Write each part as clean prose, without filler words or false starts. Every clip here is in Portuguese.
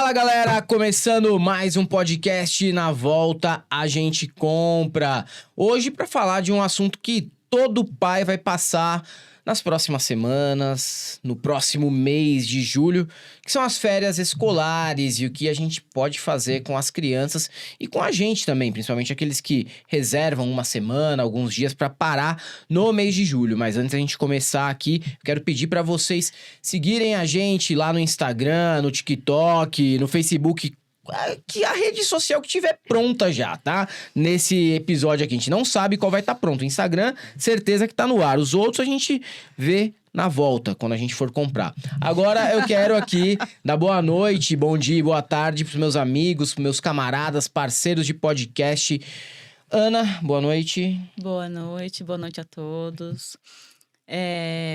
Fala galera, começando mais um podcast Na Volta a gente compra. Hoje para falar de um assunto que todo pai vai passar nas próximas semanas, no próximo mês de julho, que são as férias escolares e o que a gente pode fazer com as crianças e com a gente também, principalmente aqueles que reservam uma semana, alguns dias para parar no mês de julho. Mas antes da gente começar aqui, quero pedir para vocês seguirem a gente lá no Instagram, no TikTok, no Facebook, que a rede social que tiver pronta já, tá? Nesse episódio aqui, a gente não sabe qual vai estar pronto. O Instagram, certeza que tá no ar. Os outros a gente vê na volta, quando a gente for comprar. Agora eu quero aqui dar boa noite, bom dia e boa tarde pros meus amigos, pros meus camaradas, parceiros de podcast. Ana, boa noite. Boa noite a todos.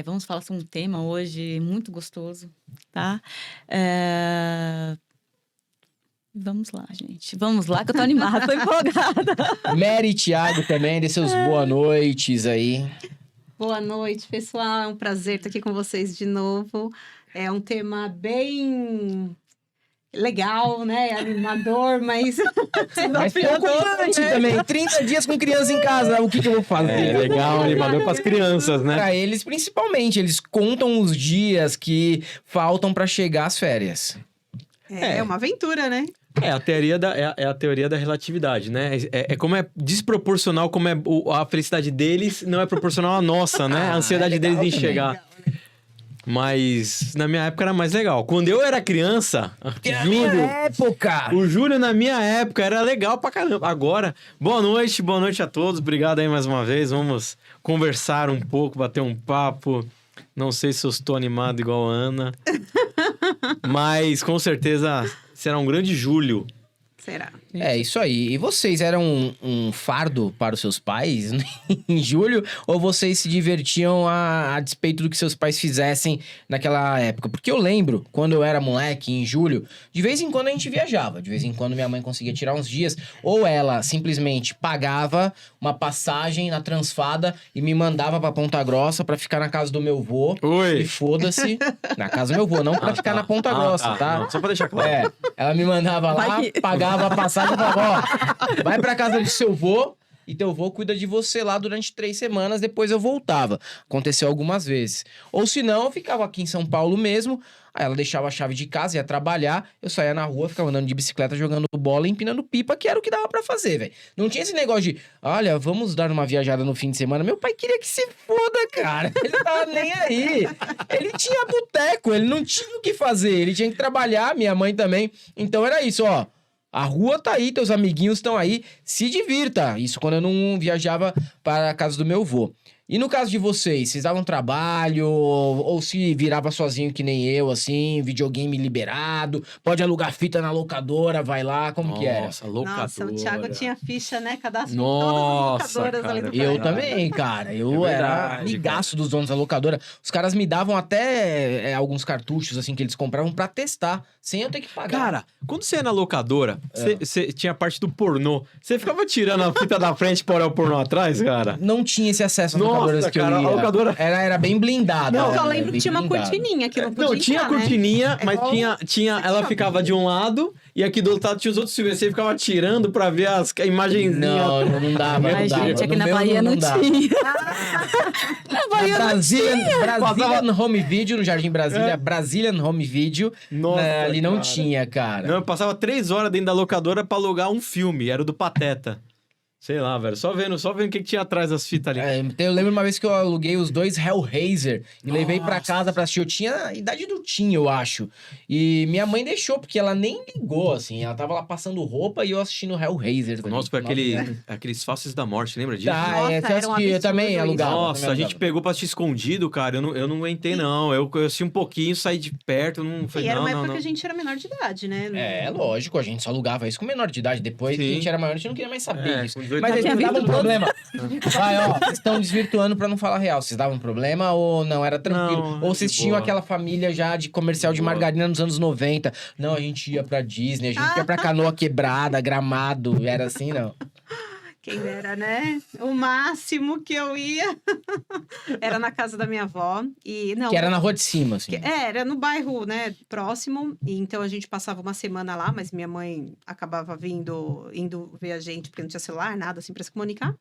Vamos falar sobre um tema hoje muito gostoso, tá? Vamos lá, gente. Vamos lá, que eu tô animada, tô empolgada. Mary e Thiago também, dê seus boa noites aí. Boa noite, pessoal. É um prazer estar aqui com vocês de novo. É um tema bem legal, né? Animador, mas preocupante também. 30 dias com criança em casa, o que eu vou fazer? É legal, animador para as crianças, né? Pra eles, principalmente, eles contam os dias que faltam pra chegar às férias. É uma aventura, né? É a teoria da relatividade, né? Como é desproporcional, como a felicidade deles não é proporcional à nossa, né? A ansiedade deles em chegar. Legal, né? Mas na minha época era mais legal. Quando eu era criança, o Júlio na minha época era legal pra caramba. Agora, boa noite a todos. Obrigado aí mais uma vez. Vamos conversar um pouco, bater um papo. Não sei se eu estou animado igual a Ana. Mas com certeza será um grande julho. Será? É isso aí. E vocês eram um fardo para os seus pais em julho? Ou vocês se divertiam a despeito do que seus pais fizessem naquela época? Porque eu lembro, quando eu era moleque, em julho, de vez em quando a gente viajava. De vez em quando minha mãe conseguia tirar uns dias. Ou ela simplesmente pagava uma passagem na Transfada e me mandava pra Ponta Grossa pra ficar na casa do meu avô. Oi! E foda-se. Na casa do meu avô, não pra ficar na Ponta Grossa, tá? Não, só pra deixar claro. Ela me mandava lá, pagava a passagem e falava, ó, vai pra casa do seu vô e teu vô cuida de você lá durante 3 semanas, depois eu voltava. Aconteceu algumas vezes. Ou se não, eu ficava aqui em São Paulo mesmo, aí ela deixava a chave de casa, ia trabalhar, eu saía na rua, ficava andando de bicicleta, jogando bola e empinando pipa, que era o que dava pra fazer, velho. Não tinha esse negócio de, olha, vamos dar uma viajada no fim de semana. Meu pai queria que se foda, cara. Ele tava nem aí. Ele tinha boteco, ele não tinha o que fazer, ele tinha que trabalhar, minha mãe também. Então era isso, ó. A rua tá aí, teus amiguinhos estão aí, se divirta. Isso quando eu não viajava para a casa do meu avô. E no caso de vocês davam trabalho ou se virava sozinho que nem eu, assim, videogame liberado, pode alugar fita na locadora, vai lá, como que era? Nossa, locadora. Nossa, o Thiago tinha ficha, né? Cadastro em Nossa, todas as locadoras ali do cara. Eu prédio. também, cara. Eu É era verdade, amigaço dos donos da locadora. Os caras me davam até alguns cartuchos, assim, que eles compravam pra testar, sem eu ter que pagar. Cara, quando você ia na locadora, você tinha a parte do pornô. Você ficava tirando a fita da frente para olhar o pornô atrás, cara? Não tinha esse acesso às Nossa, locadoras que cara, eu ia. a locadora- Era bem blindada. Não, eu era lembro bem que tinha uma blindada. cortininha que não podia Não, tinha a entrar, né? cortininha, É mas igual tinha ela shopping. ficava de um lado e aqui do outro lado tinha os outros filmes. Você ficava tirando pra ver as imagenzinhas. Não dava, Ai, não dava. gente, aqui No na meu Bahia não dava. tinha. Na Bahia não Brasilian Home Video, no Jardim Brasília. Brazilian Home Video. Nossa, né, ali não cara. tinha, cara. Não, eu passava 3 horas dentro da locadora pra alugar um filme. Era o do Pateta. Sei lá, velho. Só vendo o que tinha atrás das fitas ali. Então, eu lembro uma vez que eu aluguei os 2 Hellraiser e levei pra casa pra assistir. Eu tinha a idade do Tim, eu acho. E minha mãe deixou, porque ela nem ligou, assim. Ela tava lá passando roupa e eu assistindo Hellraiser. Nossa, foi aqueles Faces da Morte, lembra disso? Tá, Nossa, essa eu era um assisti, eu absurdo também isso. alugava. Nossa, também a gente alugava. pegou pra assistir escondido, cara. Eu não aguentei, não. Eu assisti um pouquinho, saí de perto. Não E falei, era uma não, época não. que a gente era menor de idade, né? É, lógico, a gente só alugava isso com menor de idade. Depois que a Sim. gente era maior, a gente não queria mais saber É, disso. com 18 Mas aí tinha vocês davam visto problema. Vai, ó, vocês estão desvirtuando pra não falar real. Vocês davam problema ou não? Era tranquilo? Não, Ou vocês de tinham boa. aquela família já de comercial de boa. margarina nos anos 90? Não, a gente ia pra Disney, a gente ia pra Canoa Quebrada, Gramado. Era assim, não? Quem dera, né? O máximo que eu ia era na casa da minha avó. E, não, Que era na rua de cima, assim. era no bairro, né, próximo. E então a gente passava uma semana lá, mas minha mãe acabava indo ver a gente, porque não tinha celular, nada assim para se comunicar.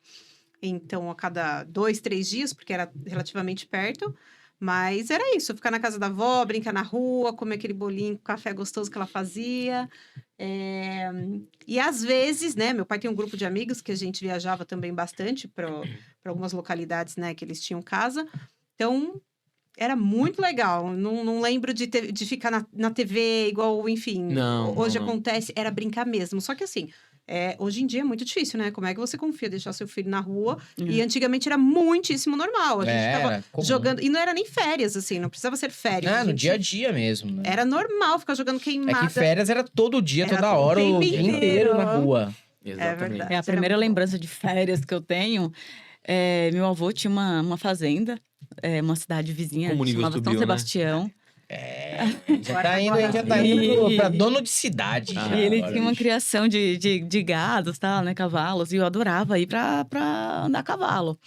Então, a cada 2, 3 dias, porque era relativamente perto. Mas era isso, ficar na casa da avó, brincar na rua, comer aquele bolinho com café gostoso que ela fazia. E às vezes, né, meu pai tem um grupo de amigos que a gente viajava também bastante para algumas localidades, né, que eles tinham casa. Então, era muito legal. Não lembro de ficar na TV igual, enfim, hoje acontece, era brincar mesmo. Só que assim, hoje em dia é muito difícil, né? Como é que você confia deixar seu filho na rua? E antigamente era muitíssimo normal. A gente tava jogando. E não era nem férias, assim, não precisava ser férias. No dia a dia mesmo, né? Era normal ficar jogando queimada. É que férias era todo dia, toda hora, o dia inteiro na rua. Exatamente. verdade. A primeira lembrança de férias que eu tenho, meu avô tinha uma fazenda, uma cidade vizinha, Como o nível chamava São subiu, né? Sebastião. Já tá indo pra dono de cidade. já E ele agora, tinha uma bicho. criação de gados, tal, né, cavalos, e eu adorava ir pra andar a cavalo.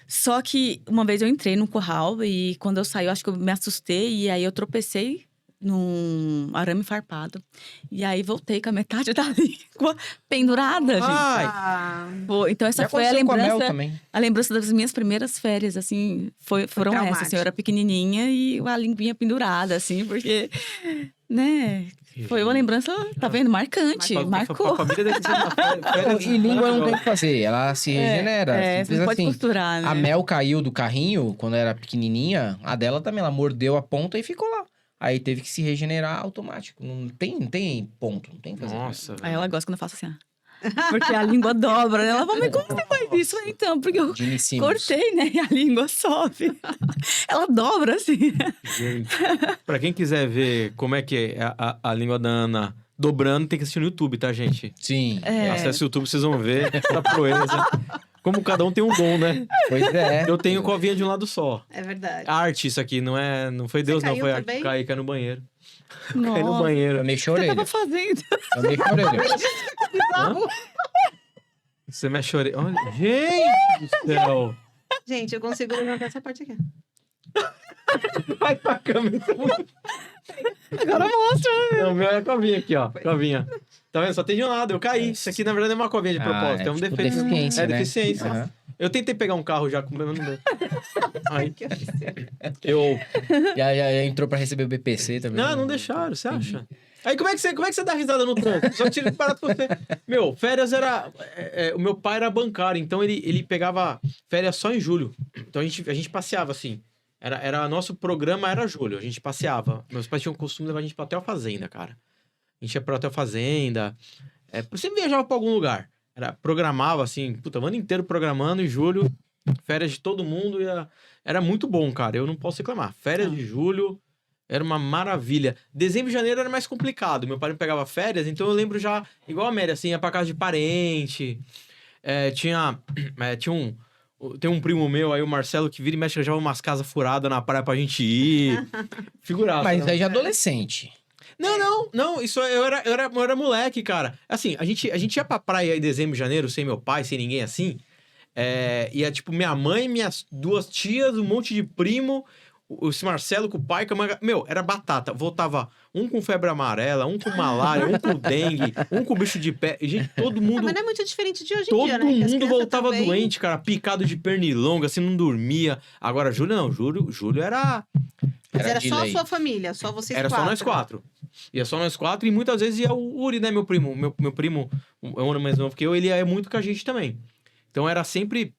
Só que uma vez eu entrei no curral e quando eu saí, eu acho que eu me assustei e aí eu tropecei num arame farpado. E aí voltei com a metade da língua pendurada, gente. Pô, então essa Já foi a aconteceu com a Mel lembrança, também. a lembrança das minhas primeiras férias, assim, foram essas. Assim, eu era pequenininha e a linguinha pendurada, assim, porque, né, foi uma lembrança, tá vendo, marcante, marcou. A família deve ser E língua não tem o que fazer, ela se regenera. Você não pode costurar, né? A Mel caiu do carrinho quando era pequenininha, a dela também, ela mordeu a ponta e ficou lá. Aí teve que se regenerar automático. Não tem ponto, não tem o que fazer. Nossa, Aí ela gosta quando eu faço assim, porque a língua dobra, né? Ela fala, mas como você faz isso? Então, porque eu Gene Simmons. cortei, né? E a língua sobe. Ela dobra, assim. Gente, pra quem quiser ver como é que é a língua da Ana dobrando, tem que assistir no YouTube, tá, gente? Sim. Acesse o YouTube, vocês vão ver essa proeza. Como cada um tem um dom, né? Pois é. Eu tenho covinha de um lado só. É verdade. Arte isso aqui, não foi Deus, não. caiu Foi arte. também? Caí no banheiro. Caí no Nossa, banheiro. Eu mexi a o que eu orelha. tava fazendo? Eu mexi a orelha. Você mexe a orelha. Olha, gente do céu. Gente, eu consigo levantar essa parte aqui. Vai pra câmera. Agora mostra. Não, o meu é a covinha aqui, ó. Covinha. Tá vendo? Só tem de um lado. Eu caí. Isso aqui, na verdade, é uma covinha de propósito. É um tipo defeito. deficiência, É né? deficiência. Aham. Eu tentei pegar um carro já, mas não deu. Aí, eu... Já entrou pra receber o BPC também. Não deixaram, você acha? Aí como é que você dá risada no trânsito? Só tira barato pra você. Meu, férias era... o meu pai era bancário, então ele pegava férias só em julho. Então a gente passeava, assim. Nosso programa era julho, a gente passeava. Meus pais tinham o costume de levar a gente pra Hotel Fazenda, cara. A gente ia pra Hotel Fazenda. Sempre viajava pra algum lugar. Programava, assim, puta, o ano inteiro programando, em julho, férias de todo mundo. Era muito bom, cara. Eu não posso reclamar. Férias de julho era uma maravilha. Dezembro e janeiro era mais complicado. Meu pai não pegava férias, então eu lembro já, igual a Mary, assim, ia pra casa de parente. Tem um primo meu aí, o Marcelo, que vira e mexe, já umas casas furadas na praia pra gente ir. Figuraça. Mas né? aí já adolescente. Não, isso eu era moleque, cara. Assim, a gente ia pra praia em dezembro e janeiro, sem meu pai, sem ninguém assim. Ia, tipo, minha mãe, minhas 2 tias, um monte de primo, esse Marcelo com o pai, com a mãe. Meu, era batata. Voltava um com febre amarela, um com malária, um com dengue, um com bicho de pé. Gente, todo mundo... Mas não é muito diferente de hoje em Todo dia, né? Que as mundo crianças voltava também- doente, cara, picado de pernilonga, assim, não dormia. Agora, Júlio não, Júlio era... Mas era de só a lei. sua família, só vocês Era quatro. só nós 4. Ia só nós 4 e muitas vezes ia o Uri, né, meu primo. Meu primo, é um ano mais novo que eu, ele ia muito com a gente também. Então era sempre...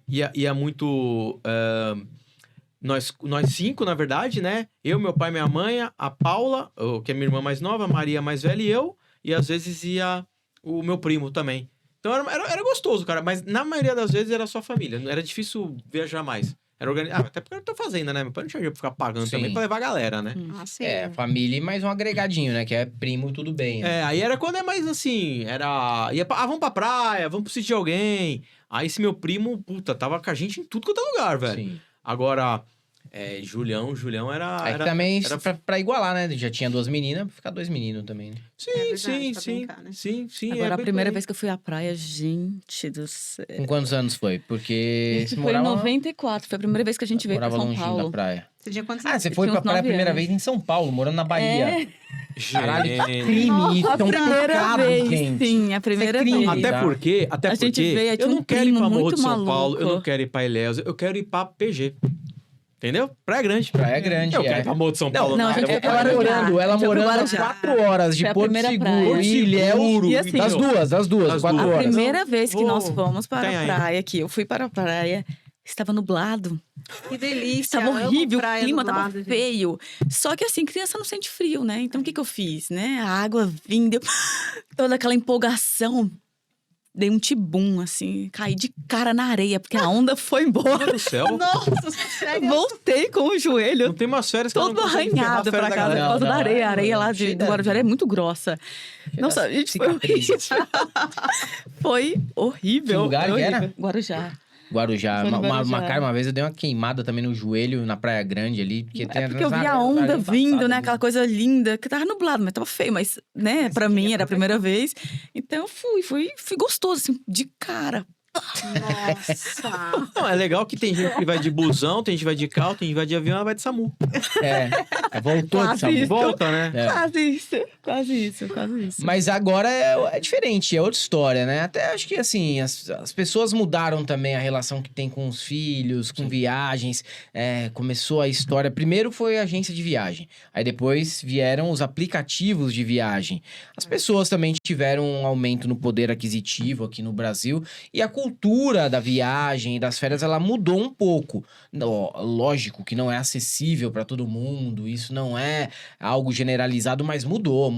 Ia muito... Nós 5, na verdade, né? Eu, meu pai, minha mãe, a Paula, que é minha irmã mais nova, a Maria mais velha e eu. E às vezes ia o meu primo também. Então era gostoso, cara. Mas na maioria das vezes era só família. Era difícil viajar mais. Era até porque eu tô fazendo, né? Meu pai não tinha dinheiro pra ficar pagando Sim. também pra levar a galera, né? Ah, sim. Família e mais um agregadinho, né? Que é primo, tudo bem. Né? Aí era quando é mais assim, vamos pra praia, vamos pro sítio de alguém. Aí esse meu primo, puta, tava com a gente em tudo quanto é lugar, velho. Sim. Agora, Julião era... Aí também, pra igualar, né? Já tinha 2 meninas, pra ficar 2 meninos também, né? verdade, pra brincar, né? Sim. Agora, a bem primeira por aí. vez que eu fui à praia, gente do céu. Com quantos anos foi? Porque Isso você foi em morava, 94, foi a primeira vez que a gente veio pra morava São longinho da Paulo. praia. Você tinha quantos Ah, anos? você Eu foi tinha pra uns praia a 9 primeira anos. vez em São Paulo, morando na Bahia. É, Caralho, que Gente. crime! Isso a é um primeira pecado, vez, gente. sim, a primeira crime. vez. Até Tá. porque A gente veio, eu tinha não um quero ir pra clima Morro muito de São Paulo, eu maluco. não quero ir pra Ilhéus, eu quero ir pra PG. Entendeu? Praia Grande. Praia Grande, Eu quero ir pra Morro de São Paulo. não, a gente Ela foi pra morando, Guarujá. ela A gente foi pra morando Guarujá. 4 horas de Foi a Porto primeira Seguro praia. e Ilhéus. E assim, das duas, 4 duas. A horas. primeira vez que nós Vou- fomos para tem a aí. praia, que eu fui para a praia, estava nublado. Que delícia. Estava amo horrível, o praia clima nublada, estava gente. feio. Só que assim, criança não sente frio, né? Então o que eu fiz, né? A água vindo, eu... toda aquela empolgação. Dei um tibum, assim, caí de cara na areia, porque a onda foi Meu embora. Deus do céu. Nossa, sério? Voltei com o joelho Não tem umas férias que eu todo não consigo ferrar a arranhado férias pra da casa por galera. causa da areia. A areia lá cheio do Guarujá é muito grossa. Nossa, gente, foi horrível. Foi horrível. Que lugar foi que era? horrível. Guarujá. Guarujá. Foi no Guarujá. Cara, uma vez eu dei uma queimada também no joelho, na Praia Grande ali. Porque, Porque eu vi a onda vindo, né? Aquela coisa linda, que tava nublado, mas tava feio. Mas, né, Mas pra você mim queria era a primeira vez. Então eu fui gostoso, assim, de cara. Nossa. Não, é legal que tem gente que vai de busão, tem gente que vai de carro, tem gente que vai de avião, vai de SAMU. Voltou de Quase sabor. isso. Volta, né? É. Quase isso. Mas agora é diferente, é outra história, né? Até acho que, assim, as pessoas mudaram também a relação que tem com os filhos, com viagens. Começou a história... Primeiro foi a agência de viagem. Aí depois vieram os aplicativos de viagem. As pessoas também tiveram um aumento no poder aquisitivo aqui no Brasil. E a cultura da viagem e das férias, ela mudou um pouco. Lógico que não é acessível para todo mundo, isso não é algo generalizado, mas mudou.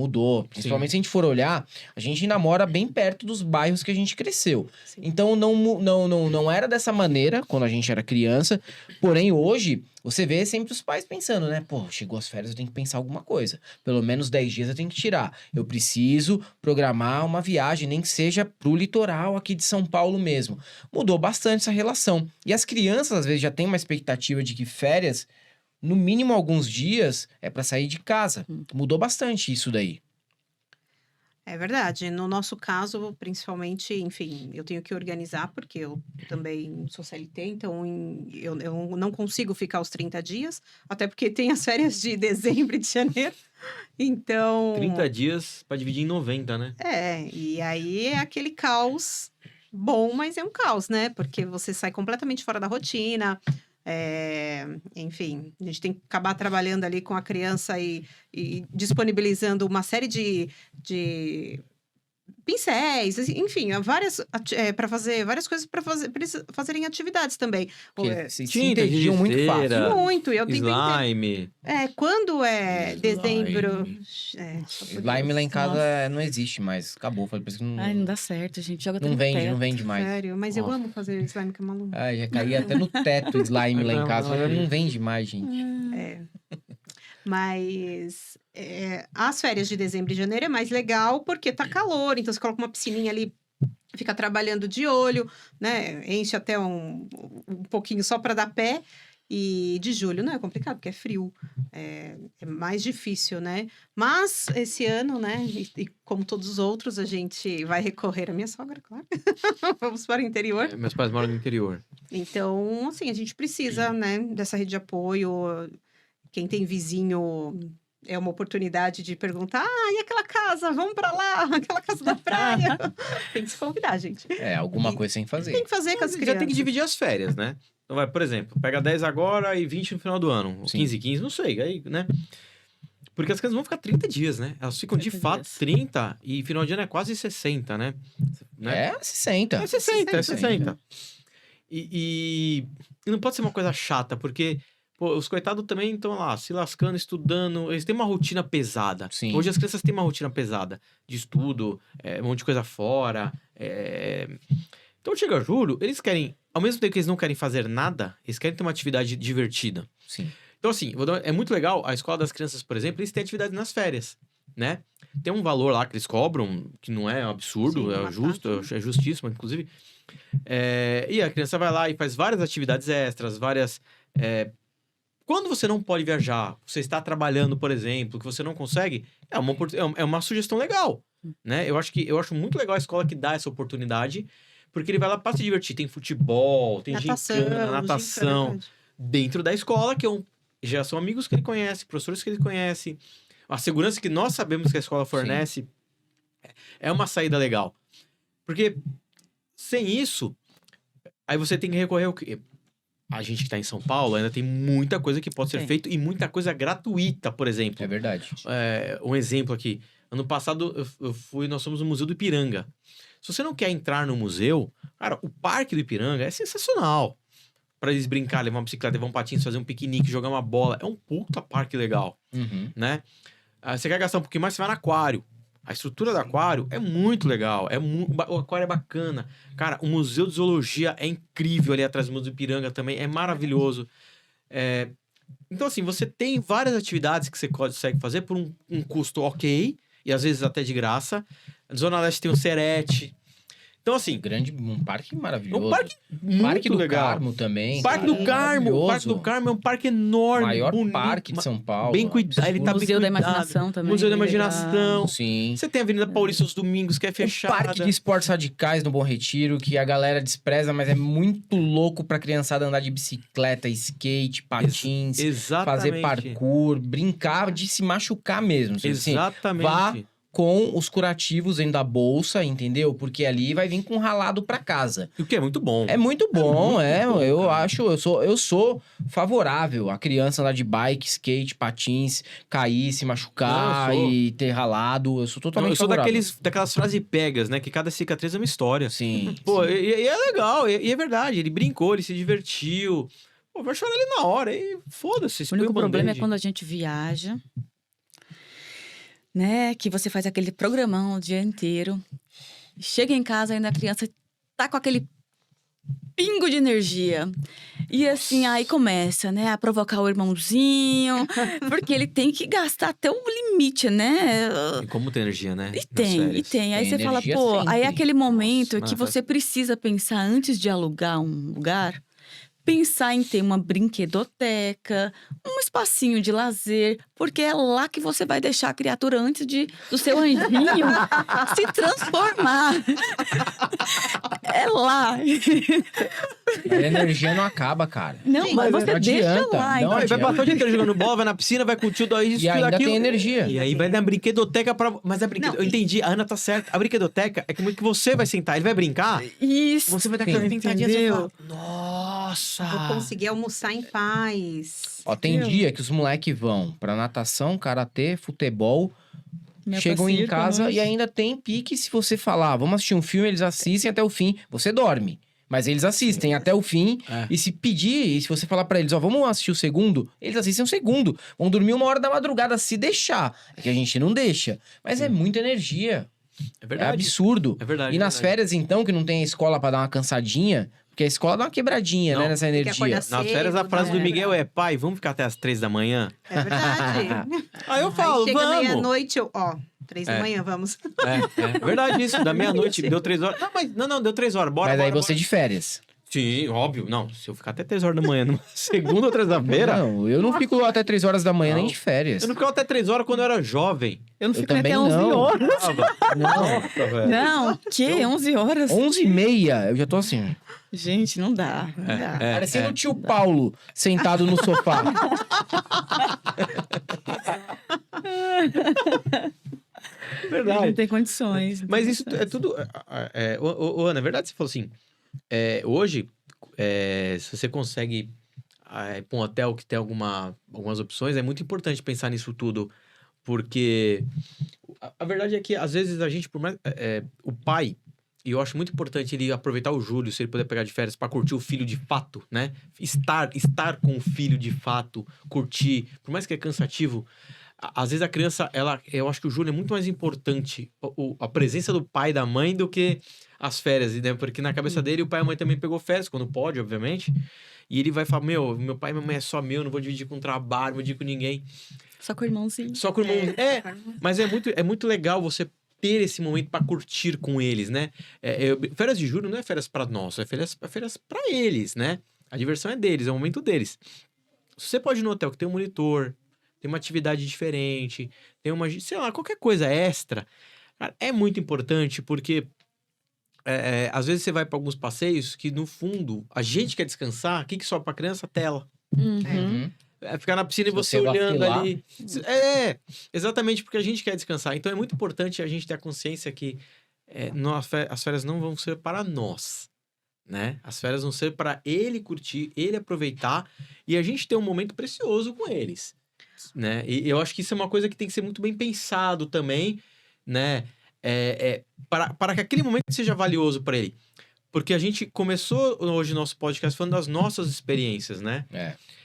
Principalmente se a gente for olhar, a gente ainda mora bem perto dos bairros que a gente cresceu. Sim. Então não era dessa maneira quando a gente era criança. Porém, hoje, você vê sempre os pais pensando, né? Pô, chegou as férias, eu tenho que pensar alguma coisa. Pelo menos 10 dias eu tenho que tirar. Eu preciso programar uma viagem, nem que seja pro litoral aqui de São Paulo mesmo. Mudou bastante essa relação. E as crianças, às vezes, já têm uma expectativa de que férias, no mínimo alguns dias, é para sair de casa. Mudou bastante isso daí. É verdade. No nosso caso, principalmente, enfim, eu tenho que organizar, porque eu também sou CLT, então eu não consigo ficar os 30 dias, até porque tem as férias de dezembro e de janeiro. Então. 30 dias pra dividir em 90, né? E aí é aquele caos bom, mas é um caos, né? Porque você sai completamente fora da rotina. Enfim, a gente tem que acabar trabalhando ali com a criança e disponibilizando uma série de pincéis, enfim, para fazer várias coisas para eles fazerem atividades também. Porque se tinta, entendiam muito fácil. giz-de-cera, Muito, e eu tenho que entender. slime. Quando é dezembro. Slime lá em casa não existe mais. Acabou. Foi por isso que Ai, não dá certo, gente. Joga não tudo vende, perto. não vende mais. Sério, mas eu Nossa. amo fazer slime com a Malu. Ai, já caía até no teto slime lá em casa. Mas não vende mais, gente. Mas as férias de dezembro e janeiro é mais legal porque tá calor, então você coloca uma piscininha ali, fica trabalhando de olho, né? Enche até um pouquinho só para dar pé. E de julho não é complicado, porque é frio. É mais difícil, né? Mas esse ano, né? E como todos os outros, a gente vai recorrer à minha sogra, claro. Vamos para o interior. Meus pais moram no interior. Então, assim, a gente precisa, né? Dessa rede de apoio. Quem tem vizinho é uma oportunidade de perguntar: e aquela casa? Vamos para lá, aquela casa da praia. Tem que se convidar, gente. Alguma coisa sem fazer. Tem que fazer com as Já crianças. tem que dividir as férias, né? Então vai, por exemplo, pega 10 agora e 20 no final do ano. Ou Sim. 15 e 15, não sei, aí, né? Porque as crianças vão ficar 30 dias, né? Elas ficam de 30 fato dias. 30 e final de ano é quase 60, né? 60. É 60. 60. E não pode ser uma coisa chata, porque pô, os coitados também estão lá se lascando, estudando. Eles têm uma rotina pesada. Sim. Hoje as crianças têm uma rotina pesada de estudo, um monte de coisa fora. Então chega julho, eles querem, ao mesmo tempo que eles não querem fazer nada, eles querem ter uma atividade divertida. Sim. Então, assim, é muito legal, a escola das crianças, por exemplo, eles têm atividade nas férias, né? Tem um valor lá que eles cobram, que não é absurdo, Sim, é uma justo, taxa. é justíssimo, inclusive. E a criança vai lá e faz várias atividades extras, várias Quando você não pode viajar, você está trabalhando, por exemplo, que você não consegue, é uma sugestão legal, né? Eu acho muito legal a escola que dá essa oportunidade, porque ele vai lá para se divertir. Tem futebol, tem gincana, natação, dentro da escola, já são amigos que ele conhece, professores que ele conhece. A segurança que nós sabemos que a escola fornece é uma saída legal. Porque sem isso, aí você tem que recorrer ao quê? A gente que está em São Paulo ainda tem muita coisa que pode ser feita e muita coisa gratuita, por exemplo. É verdade. Um exemplo aqui. Ano passado, nós fomos no Museu do Ipiranga. Se você não quer entrar no museu, cara, o Parque do Ipiranga é sensacional. Para eles brincar, levar uma bicicleta, levar um patins, fazer um piquenique, jogar uma bola. É um puta parque legal, né? Você quer gastar um pouquinho mais, você vai no aquário. A estrutura do aquário é muito legal. O aquário é bacana. Cara, o Museu de Zoologia é incrível ali atrás do Museu do Ipiranga também. É maravilhoso. Então, assim, você tem várias atividades que você consegue fazer por um custo ok. E às vezes até de graça. Na Zona Leste tem o Serete. Então, assim... Um parque maravilhoso. Um parque muito Parque do legal. Carmo também. Parque do Carmo. O Parque do Carmo é um parque enorme, maior bonito, parque de São Paulo. bem cuidado. Ele tá Museu da Imaginação também. Museu da legal. Imaginação. Sim. Você tem a Avenida Paulista aos domingos, que é fechada. O Parque de Esportes Radicais no Bom Retiro, que a galera despreza, mas é muito louco pra criançada andar de bicicleta, skate, patins, Exatamente. fazer parkour, brincar de se machucar mesmo. Assim, Exatamente. vá com os curativos dentro da bolsa, entendeu? Porque ali vai vir com ralado pra casa. O que é muito bom. É muito bom, muito bom, eu cara. acho, eu sou favorável a criança andar de bike, skate, patins, cair, se machucar e ter ralado. Eu sou totalmente Eu sou favorável. daquelas frases pegas, né? Que cada cicatriz é uma história. Sim. Pô, sim. e é legal, e é verdade. Ele brincou, ele se divertiu. Pô, vai chorar ali na hora, e foda-se. O único problema é quando a gente viaja, né? Que você faz aquele programão o dia inteiro. Chega em casa, ainda a criança tá com aquele pingo de energia. E assim, aí começa, né? A provocar o irmãozinho. Porque ele tem que gastar até o limite, né? E como tem energia, né? E tem. Aí Tem você fala, energia pô, sempre. aí é aquele momento Nossa, que mas você precisa pensar antes de alugar um lugar. Pensar em ter uma brinquedoteca, um espacinho de lazer, porque é lá que você vai deixar a criatura antes do seu anjinho se transformar. É lá. A energia não acaba, cara. Não, mas você não deixa adianta, lá. não então. Aí vai passar o dia inteiro jogando bola, vai na piscina, vai com o tio daí, isso, E ainda aquilo. tem energia. E aí vai na brinquedoteca pra... Mas a brinquedoteca... Não, Eu entendi, a Ana tá certa. A brinquedoteca é como que você vai sentar, ele vai brincar, Isso. você vai dar Sim. aquela pintadinha e Entendeu? você fala, nossa! Vou conseguir almoçar em paz. Ó, tem dia que os moleques vão pra natação, karatê, futebol, chegam em casa e ainda tem pique. Se você falar, vamos assistir um filme, eles assistem até o fim, você dorme. Mas eles assistem até o fim. E se pedir, e se você falar pra eles, ó, vamos assistir o segundo, eles assistem o segundo. Vão dormir 1h da madrugada, se deixar. É que a gente não deixa. Mas é muita energia. É É verdade. absurdo. É verdade. E nas férias, então, que não tem a escola pra dar uma cansadinha, porque a escola dá uma quebradinha, Não, né, nessa que energia. acordar Nas férias, a cedo, frase né? do Miguel é, pai, vamos ficar até as 3 da manhã? É verdade. Aí eu falo, Aí chega vamos! meia-noite, 3 da manhã, vamos. É verdade isso, da meia-noite, deu 3 horas. Não, deu 3 horas, bora, Mas aí bora, você de férias. Sim, óbvio. Não, se eu ficar até 3 horas da manhã, numa segunda ou terça-feira... Não, eu não fico até 3 horas da manhã Não. nem de férias. Eu não ficava até 3 horas quando eu era jovem. Eu não Eu fico também até 11 não. horas. Não, velho. Não, que? 11 horas? 11h30, eu já tô assim, Gente, não dá. Não dá. parecendo o tio Paulo sentado no sofá. Verdade. Não tem condições. Mas isso é tudo... Ana, é verdade você falou assim, hoje, se você consegue ir pra um hotel que tem algumas opções, é muito importante pensar nisso tudo, porque a verdade é que, às vezes, a gente, por mais... o pai, e eu acho muito importante ele aproveitar o julho, se ele puder pegar de férias, pra curtir o filho de fato, né? Estar com o filho de fato, curtir, por mais que é cansativo... Às vezes a criança, eu acho que o julho é muito mais importante, a presença do pai e da mãe, do que as férias, né? Porque na cabeça dele, o pai e a mãe também pegou férias, quando pode, obviamente. E ele vai falar, meu pai e minha mãe é só meu, não vou dividir com trabalho, não vou dividir com ninguém. Só com o irmãozinho. Só com o irmão. Mas é muito legal você ter esse momento pra curtir com eles, né? Férias de julho não é férias pra nós, é férias pra eles, né? A diversão é deles, é o momento deles. você pode ir no hotel que tem um monitor, tem uma atividade diferente, tem uma, sei lá, qualquer coisa extra. Cara, é muito importante porque às vezes você vai para alguns passeios que, no fundo, a gente quer descansar, o que sobe pra criança? A tela. Uhum. Ficar na piscina e você olhando ali. Exatamente, porque a gente quer descansar. Então é muito importante a gente ter a consciência que as férias não vão ser para nós, né? As férias vão ser para ele curtir, ele aproveitar e a gente ter um momento precioso com eles, né? E eu acho que isso é uma coisa que tem que ser muito bem pensado também, né? Para que aquele momento seja valioso para ele. Porque a gente começou hoje nosso podcast falando das nossas experiências, né?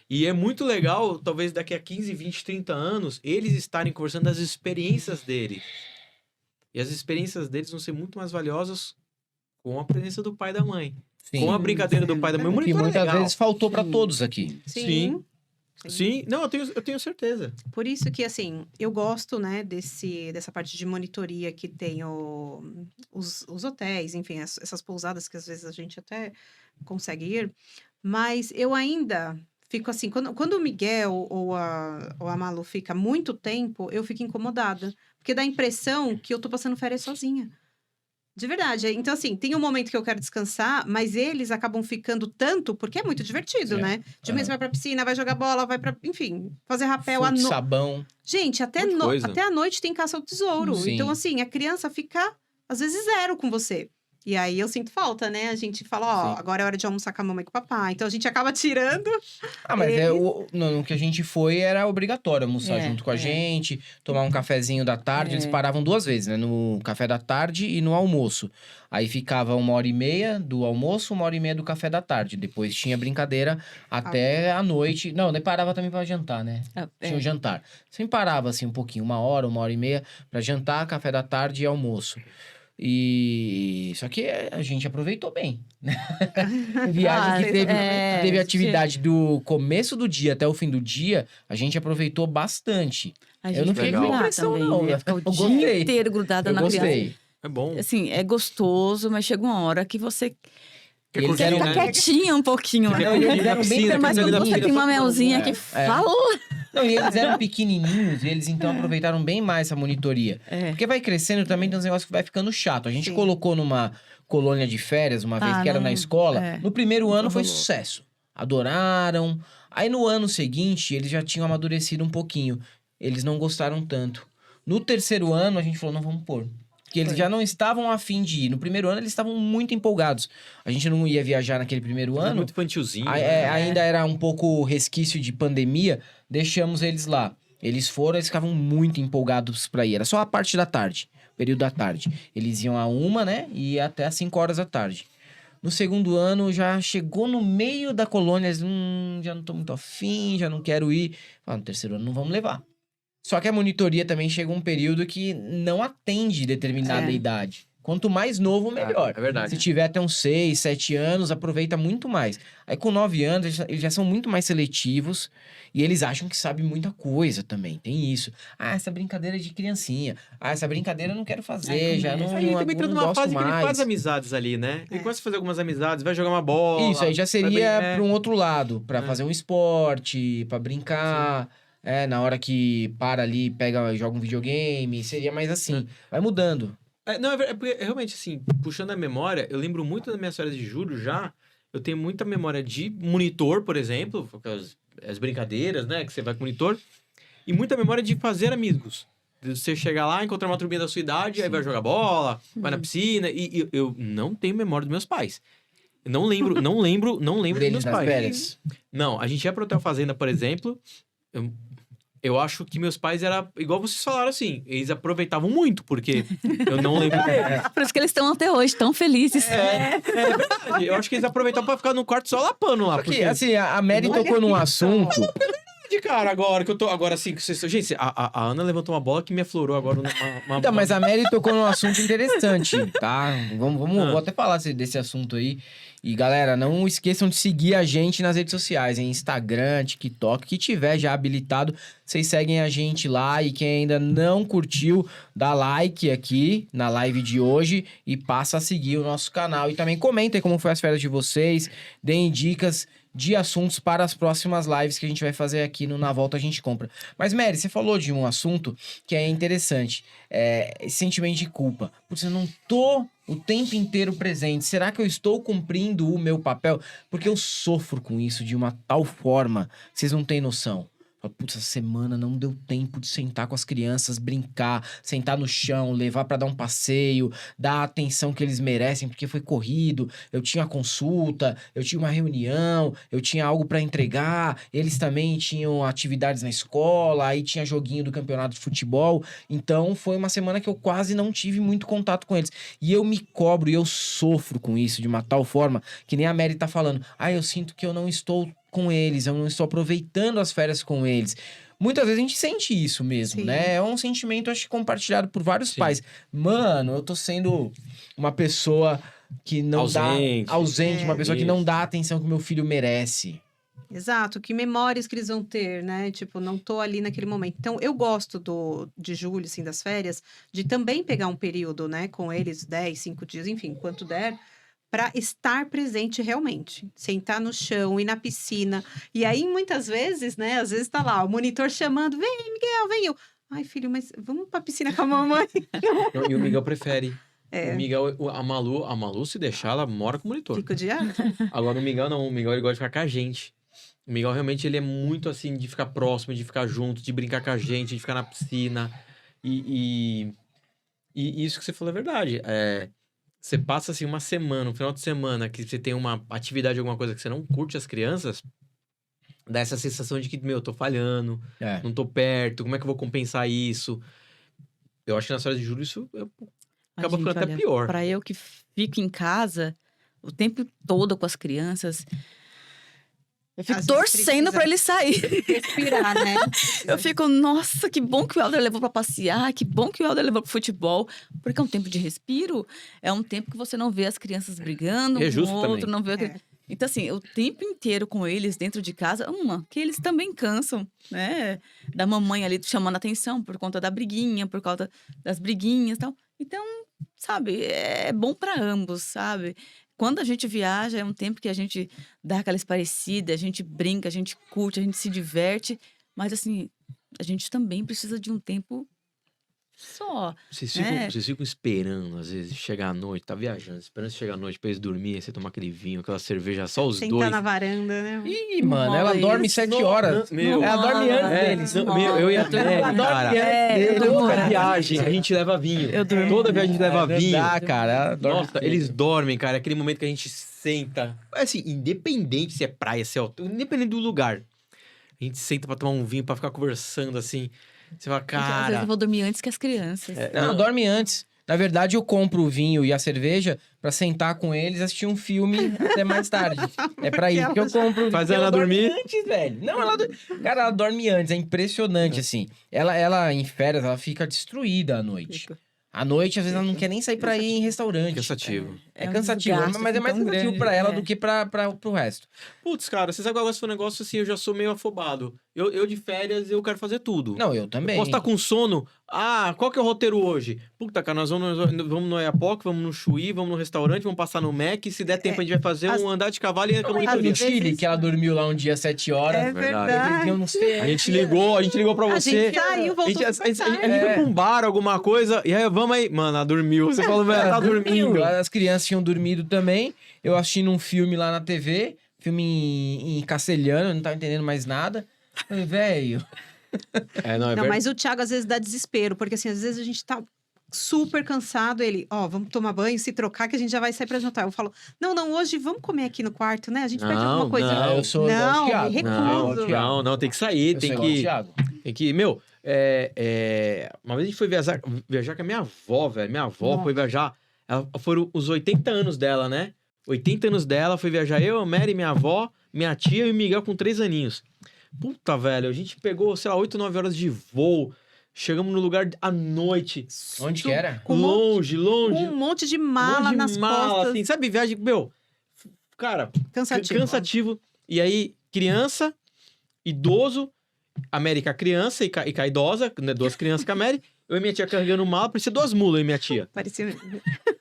E é muito legal, talvez daqui a 15, 20, 30 anos, eles estarem conversando das experiências deles. E as experiências deles vão ser muito mais valiosas com a presença do pai e da mãe. Sim. Com a brincadeira do pai e da mãe. Que muitas vezes faltou para todos aqui. Sim. Não, eu tenho certeza. Por isso que, assim, eu gosto, né, dessa parte de monitoria que tem os hotéis, enfim, essas pousadas que às vezes a gente até consegue ir. Mas eu ainda fico assim, quando o Miguel ou a Malu fica muito tempo, eu fico incomodada. Porque dá a impressão que eu tô passando férias sozinha. De verdade. Então, assim, tem um momento que eu quero descansar, mas eles acabam ficando tanto, porque é muito divertido, né? De um mês vai pra piscina, vai jogar bola, vai pra, enfim, fazer rapel. Sabão. Gente, até a noite tem caça ao tesouro. Sim. Então, assim, a criança fica, às vezes, 0 com você. E aí eu sinto falta, né? A gente fala, agora é hora de almoçar com a mamãe e com o papai. Então a gente acaba tirando. Mas no que a gente foi era obrigatório almoçar junto com a gente, tomar um cafezinho da tarde. Eles paravam 2 vezes, né? No café da tarde e no almoço. Aí ficava 1h30 do almoço, 1h30 do café da tarde. Depois tinha brincadeira até a noite. Não, daí parava também pra jantar, né? Tinha o jantar. Sempre parava assim um pouquinho, 1h, 1h30 pra jantar, café da tarde e almoço. Só que a gente aproveitou bem, né? Viagem que teve atividade do começo do dia até o fim do dia, a gente aproveitou bastante. Eu não fiquei com impressão, não. Né? O dia inteiro grudada na criança. É bom. Assim, é gostoso, mas chega uma hora que você... Eles quer ficar quietinho um pouquinho. Eles eram bem mas quando você tem uma melzinha que falou... Não, e eles eram pequenininhos, e eles então aproveitaram bem mais essa monitoria. Porque vai crescendo também, tem uns negócios que vai ficando chato. A gente colocou numa colônia de férias, uma vez que era na escola. No primeiro ano foi sucesso. Adoraram. Aí no ano seguinte, eles já tinham amadurecido um pouquinho. Eles não gostaram tanto. No terceiro ano, a gente falou, não, vamos pôr. Porque eles já não estavam a fim de ir. No primeiro ano, eles estavam muito empolgados. A gente não ia viajar naquele primeiro ano. Muito infantilzinho. Ainda era um pouco resquício de pandemia. Deixamos eles lá. Eles ficavam muito empolgados pra ir. Era só a parte da tarde, período da tarde. Eles iam a 1, né? E ia até às 5 horas da tarde. No segundo ano, já chegou no meio da colônia. Eles, já não tô muito afim, já não quero ir. No terceiro ano, não vamos levar. Só que a monitoria também chega um período que não atende determinada idade. Quanto mais novo, melhor. É verdade. Se tiver até uns 6, 7 anos, aproveita muito mais. Aí com 9 anos, eles já são muito mais seletivos. E eles acham que sabem muita coisa também. Tem isso. Essa brincadeira é de criancinha. Essa brincadeira eu não quero fazer. Já não Aí também entra numa fase mais. Que ele faz amizades ali, né? Ele começa a fazer algumas amizades, vai jogar uma bola. Isso, aí já seria para um outro lado. Para fazer um esporte, para brincar... na hora que para ali, joga um videogame, seria mais assim. Vai mudando. Porque realmente, assim, puxando a memória, eu lembro muito das minhas férias de julho já. Eu tenho muita memória de monitor, por exemplo, as brincadeiras, né, que você vai com monitor. E muita memória de fazer amigos. De você chegar lá, encontrar uma turminha da sua idade, aí vai jogar bola, vai na piscina. E eu não tenho memória dos meus pais. Eu não lembro dos meus pais. Férias. Não, a gente ia pro Hotel Fazenda, por exemplo. Eu acho que meus pais eram, igual vocês falaram assim, eles aproveitavam muito, porque eu não lembro deles. Por isso que eles estão até hoje, tão felizes. É verdade. Eu acho que eles aproveitavam pra ficar no quarto só lapando lá. Porque, assim, a Mary tocou num assunto... Cara, agora que eu tô... Agora, assim, gente, a Ana levantou uma bola que me aflorou agora Então, mas a Mary tocou num assunto interessante, tá? Vou até falar desse assunto aí. E, galera, não esqueçam de seguir a gente nas redes sociais, em Instagram, TikTok, que tiver já habilitado, vocês seguem a gente lá. E quem ainda não curtiu, dá like aqui na live de hoje e passa a seguir o nosso canal. E também comentem como foi as férias de vocês, deem dicas de assuntos para as próximas lives que a gente vai fazer aqui no Na Volta a Gente Compra. Mas, Mary, você falou de um assunto que é interessante. Esse sentimento de culpa. Putz, eu não tô o tempo inteiro presente. Será que eu estou cumprindo o meu papel? Porque eu sofro com isso de uma tal forma que vocês não têm noção. Putz, essa semana não deu tempo de sentar com as crianças, brincar, sentar no chão, levar pra dar um passeio, dar a atenção que eles merecem, porque foi corrido, eu tinha consulta, eu tinha uma reunião, eu tinha algo pra entregar, eles também tinham atividades na escola, aí tinha joguinho do campeonato de futebol, então foi uma semana que eu quase não tive muito contato com eles. E eu me cobro e eu sofro com isso de uma tal forma, que nem a Mary tá falando, eu sinto que eu não estou com eles, eu não estou aproveitando as férias com eles. Muitas vezes a gente sente isso mesmo, Sim. né? É um sentimento, acho que compartilhado por vários Sim. pais. Mano, eu tô sendo uma pessoa que não ausente, uma pessoa que não dá a atenção que o meu filho merece. Exato, que memórias que eles vão ter, né? Tipo, não tô ali naquele momento. Então, eu gosto de julho, assim, das férias, de também pegar um período, né, com eles, 10, 5 dias, enfim, quanto der, para estar presente realmente. Sentar no chão, ir na piscina. E aí, muitas vezes, né, às vezes tá lá, o monitor chamando, vem, Miguel, vem eu. Ai, filho, mas vamos pra piscina com a mamãe. E o Miguel prefere. É. O Miguel, a Malu, se deixar, ela mora com o monitor. Fica odiado. Agora o Miguel não, o Miguel ele gosta de ficar com a gente. O Miguel realmente ele é muito assim de ficar próximo, de ficar junto, de brincar com a gente, de ficar na piscina. E isso que você falou é verdade. Você passa assim uma semana, um final de semana, que você tem uma atividade, alguma coisa que você não curte as crianças, dá essa sensação de que, eu tô falhando, não tô perto, como é que eu vou compensar isso? Eu acho que nas férias de julho isso acaba ficando até pior. Pra eu que fico em casa o tempo todo com as crianças, eu fico Às vezes torcendo pra ele sair. Respirar, né? Eu fico, nossa, que bom que o Helder levou pra passear, que bom que o Helder levou pro futebol. Porque é um tempo de respiro, é um tempo que você não vê as crianças brigando É um justo com o outro, também. não vê... Então, assim, o tempo inteiro com eles dentro de casa, que eles também cansam, né? Da mamãe ali chamando atenção por conta da briguinha, por conta das briguinhas e tal. Então, sabe, é bom pra ambos, sabe? Quando a gente viaja, é um tempo que a gente dá aquela esparecida, a gente brinca, a gente curte, a gente se diverte. Mas, assim, a gente também precisa de um tempo só. Vocês né? ficam esperando, às vezes, chegar à noite, tá viajando, esperando chegar à noite pra eles dormirem, você tomar aquele vinho, aquela cerveja, só os Sentar dois. na varanda, né? Ih, mano, Não ela rola dorme isso. 7 horas. Meu. Ela dorme antes É, deles. Eu ia até, Ela dorme cara. antes deles. Toda viagem a gente leva vinho. Eu durmo. Toda viagem a gente leva vinho. Dá, cara. Ela dorme Nossa, cedo. eles dormem, cara. Aquele momento que a gente senta. Assim, independente se é praia, se é hotel, independente do lugar. A gente senta pra tomar um vinho, pra ficar conversando, assim. Você fala, Às vezes cara... eu vou dormir antes que as crianças. Não, dorme antes. Na verdade, eu compro o vinho e a cerveja pra sentar com eles e assistir um filme até mais tarde. É pra isso que eu compro. Faz porque ela dorme dormir? antes, velho. Não, cara, ela dorme antes. É impressionante, assim. Ela, em férias, ela fica destruída à noite. Fica. À noite, às vezes, ela não quer nem sair pra ir em restaurante. Cansativo. É um cansativo, desgaste, mas é mais tão cansativo grande, pra ela é. do que pro resto. Putz, cara, você sabe que eu gosto de um negócio assim, eu já sou meio afobado. Eu de férias, eu quero fazer tudo. Não, eu também. Posso estar com sono. Qual que é o roteiro hoje? Puta, cara, nós vamos no Oiapoque, vamos no Chuí, vamos no restaurante, vamos passar no Mac. Se der tempo, a gente vai fazer um andar de cavalo e acabou Não, de no vezes- Chile, que ela dormiu lá um dia 7 horas. É verdade. verdade. Eu não sei. A gente ligou pra A você. gente saiu, A voltou gente super tarde. foi pra um bar, alguma coisa, e aí, vamos aí. Mano, ela dormiu. Você falou, velho, ela tá dormindo. As crianças tinham dormido também. Eu assistindo um filme lá na TV, filme em castelhano, eu não tava entendendo mais nada. Falei, velho. Não, é Não, mas o Thiago às vezes dá desespero, porque assim, às vezes a gente tá super cansado, ele, vamos tomar banho, se trocar que a gente já vai sair pra jantar. Eu falo, não, hoje vamos comer aqui no quarto, né? A gente pede Não, alguma coisa. não, eu sou igual Não, o Thiago. me Não, recuso. não, tem que sair, Eu tem sou igual o que... Thiago. Tem que, uma vez a gente foi viajar com a minha avó, velho. Minha avó Nossa. foi viajar. Foram os 80 anos dela, né? 80 anos dela, foi viajar eu, a Mary, minha avó, minha tia e o Miguel com 3 aninhos. Puta, velho, a gente pegou, sei lá, 8, 9 horas de voo. Chegamos no lugar à noite. Onde que era? Com Longe. Com um monte de mala longe de nas mala, costas. assim, sabe, viagem, cara, Cansativo. cansativo. E aí, criança, idoso, América criança e cá idosa, né, 2 crianças com a Mary. Eu e minha tia carregando mala, parecia 2 mulas, eu e minha tia. Parecia...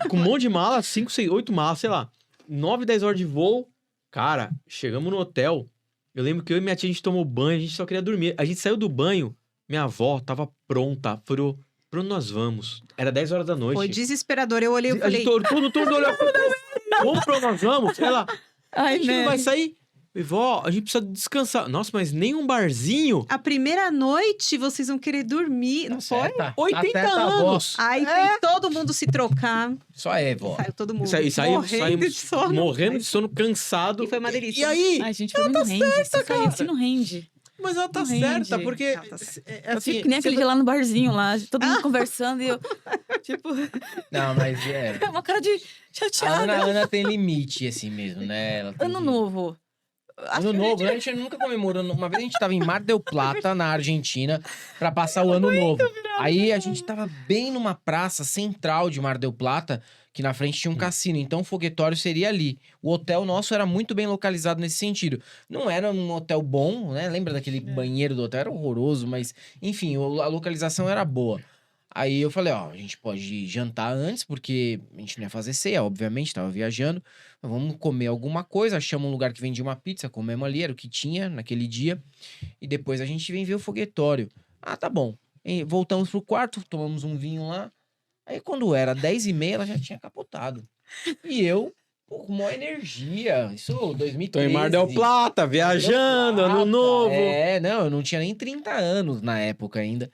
Com um monte de mala, 5, 6, 8 malas, sei lá. 9, 10 horas de voo. Cara, chegamos no hotel. Eu lembro que eu e minha tia, a gente tomou banho, a gente só queria dormir. A gente saiu do banho, minha avó tava pronta. Falou, pra onde nós vamos? Era 10 horas da noite. Foi desesperador. Eu olhei e A falei, gente todo olhou. Vamos pra onde nós vamos? Ela, a Ai, gente não né? vai sair. E vó, a gente precisa descansar. Nossa, mas nem um barzinho? a primeira noite vocês vão querer dormir, não foi? Certa. 80 Tá certa, anos. voz. Aí tem todo mundo se trocar. Só é, vó. Saiu todo mundo Saímos morrendo de sono. morrendo de sono, cansado. E foi uma delícia. E aí? Ai, gente, pra mim não rende. Se sair assim, não rende. Mas ela tá Não certa, rende. porque... Ela tá certa. Eu assim, fico que nem aquele dia lá no barzinho, lá, todo mundo conversando e eu, tipo, Não, mas é. uma cara de A chateada. Ana tem limite, assim mesmo, né? Ela tem Ano que- novo. Ano novo, né? A gente nunca comemorou. Uma vez a gente tava em Mar del Plata, na Argentina, pra passar o ano novo. Aí a gente tava bem numa praça central de Mar del Plata, que na frente tinha um cassino. Então o foguetório seria ali. O hotel nosso era muito bem localizado nesse sentido. Não era um hotel bom, né? Lembra daquele banheiro do hotel? Era horroroso, mas enfim, a localização era boa. Aí eu falei, ó, a gente pode jantar antes, porque a gente não ia fazer ceia, obviamente, tava viajando. Vamos comer alguma coisa, achamos um lugar que vendia uma pizza, comemos ali, era o que tinha naquele dia. E depois a gente vem ver o foguetório. Ah, tá bom. E voltamos pro quarto, tomamos um vinho lá. Aí quando era 10h30, ela já tinha capotado. E eu, pô, com maior energia. Isso, 2013. Tô em Mar del Plata, viajando, ano novo. É, não, eu não tinha nem 30 anos na época ainda.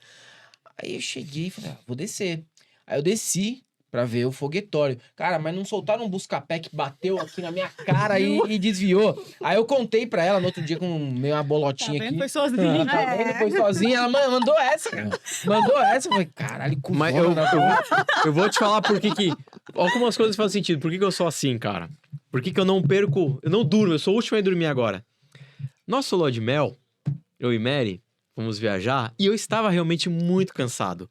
Aí eu cheguei e falei, vou descer. Aí eu desci pra ver o foguetório. Cara, mas não soltaram um busca-pé que bateu aqui na minha cara e desviou. Aí eu contei pra ela no outro dia com meio uma Tá bolotinha vendo? aqui. Foi sozinho. Tá vendo? Foi sozinha. Ela mandou essa, cara. Mandou essa. Eu falei, caralho, cuzona, Mas eu, né? eu vou te falar por que... Algumas coisas fazem sentido. Por que eu sou assim, cara? Por que eu não perco... Eu não durmo. Eu sou o último a dormir agora. Nosso lua de mel, eu e Mary, fomos viajar. E eu estava realmente muito cansado.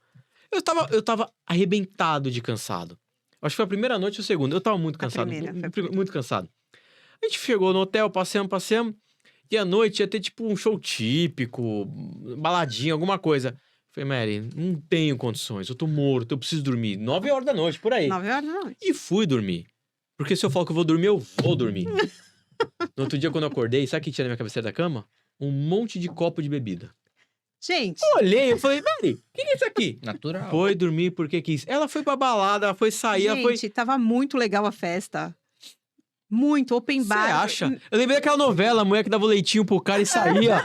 Eu tava arrebentado de cansado. Acho que foi a primeira noite ou a segunda. Eu tava muito cansado. Foi a primeira. Muito cansado. A gente chegou no hotel, passeamos. E à noite ia ter tipo um show típico, baladinha, alguma coisa. Falei, Mary, não tenho condições. Eu tô morto, eu preciso dormir. 9 horas da noite, por aí. 9 horas da noite. E fui dormir. Porque se eu falo que eu vou dormir, eu vou dormir. No outro dia, quando eu acordei, sabe o que tinha na minha cabeceira da cama? Um monte de copo de bebida. Gente, Eu olhei, eu falei, Mary, o que é isso aqui? Natural. Foi dormir porque quis. Ela foi pra balada, ela foi sair, ela foi... gente, tava muito legal a festa. Muito, open Você bar. acha? Eu lembrei daquela novela, a mulher que dava o leitinho pro cara e saía.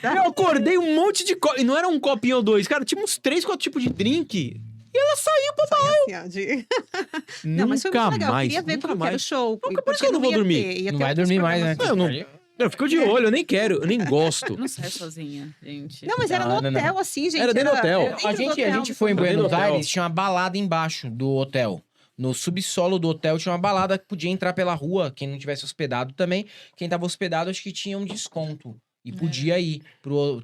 Eu acordei um monte de copo. E não era um copinho ou dois, cara, tinha uns 3, 4 tipos de drink. E ela saiu pra balada. Assim, ó, de... Não, mas foi muito legal. Eu queria ver como que era o show. Por isso porque que eu não vou ia dormir. ter, ia Não ter vai outros dormir mais, né? programas. Eu não- Eu fico de olho, eu nem quero, eu nem gosto. Eu não saio sozinha, gente. Não, mas era no Não, não, hotel, não. assim, gente. Era dentro do hotel. dentro A do gente hotel. foi em Dentro do Buenos hotel. Aires, tinha uma balada embaixo do hotel. No subsolo do hotel tinha uma balada que podia entrar pela rua, quem não tivesse hospedado também. Quem tava hospedado, acho que tinha um desconto. E podia ir.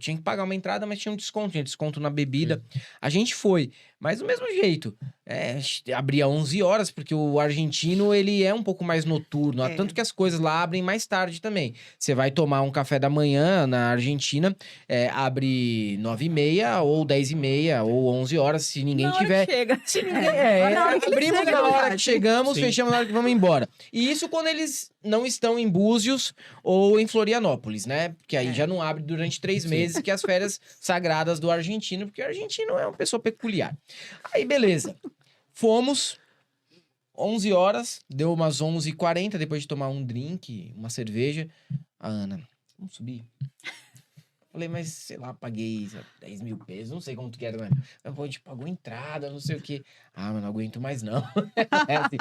Tinha que pagar uma entrada, mas tinha um desconto. Tinha desconto na bebida. A gente foi. Mas do mesmo jeito. Abria 11 horas, porque o argentino, ele é um pouco mais noturno. É. Tanto que as coisas lá abrem mais tarde também. Você vai tomar um café da manhã na Argentina, abre 9h30, ou 10h30, ou 11 horas, se ninguém Na hora tiver... que chega. Na hora que ele abrimos chega, na é hora verdade. que chegamos, Sim. fechamos na hora que vamos embora. E isso quando eles não estão em Búzios ou em Florianópolis, né? Porque aí já não abre durante 3 meses, que é as férias sagradas do argentino, porque o argentino é uma pessoa peculiar. Aí, beleza. Fomos, 11 horas, deu umas 11h40, depois de tomar um drink, uma cerveja. A Ana, vamos subir? Falei, mas sei lá, paguei 10 mil pesos, não sei como tu quer, né? A gente pagou entrada, não sei o quê. Ah, mas não aguento mais não. É assim.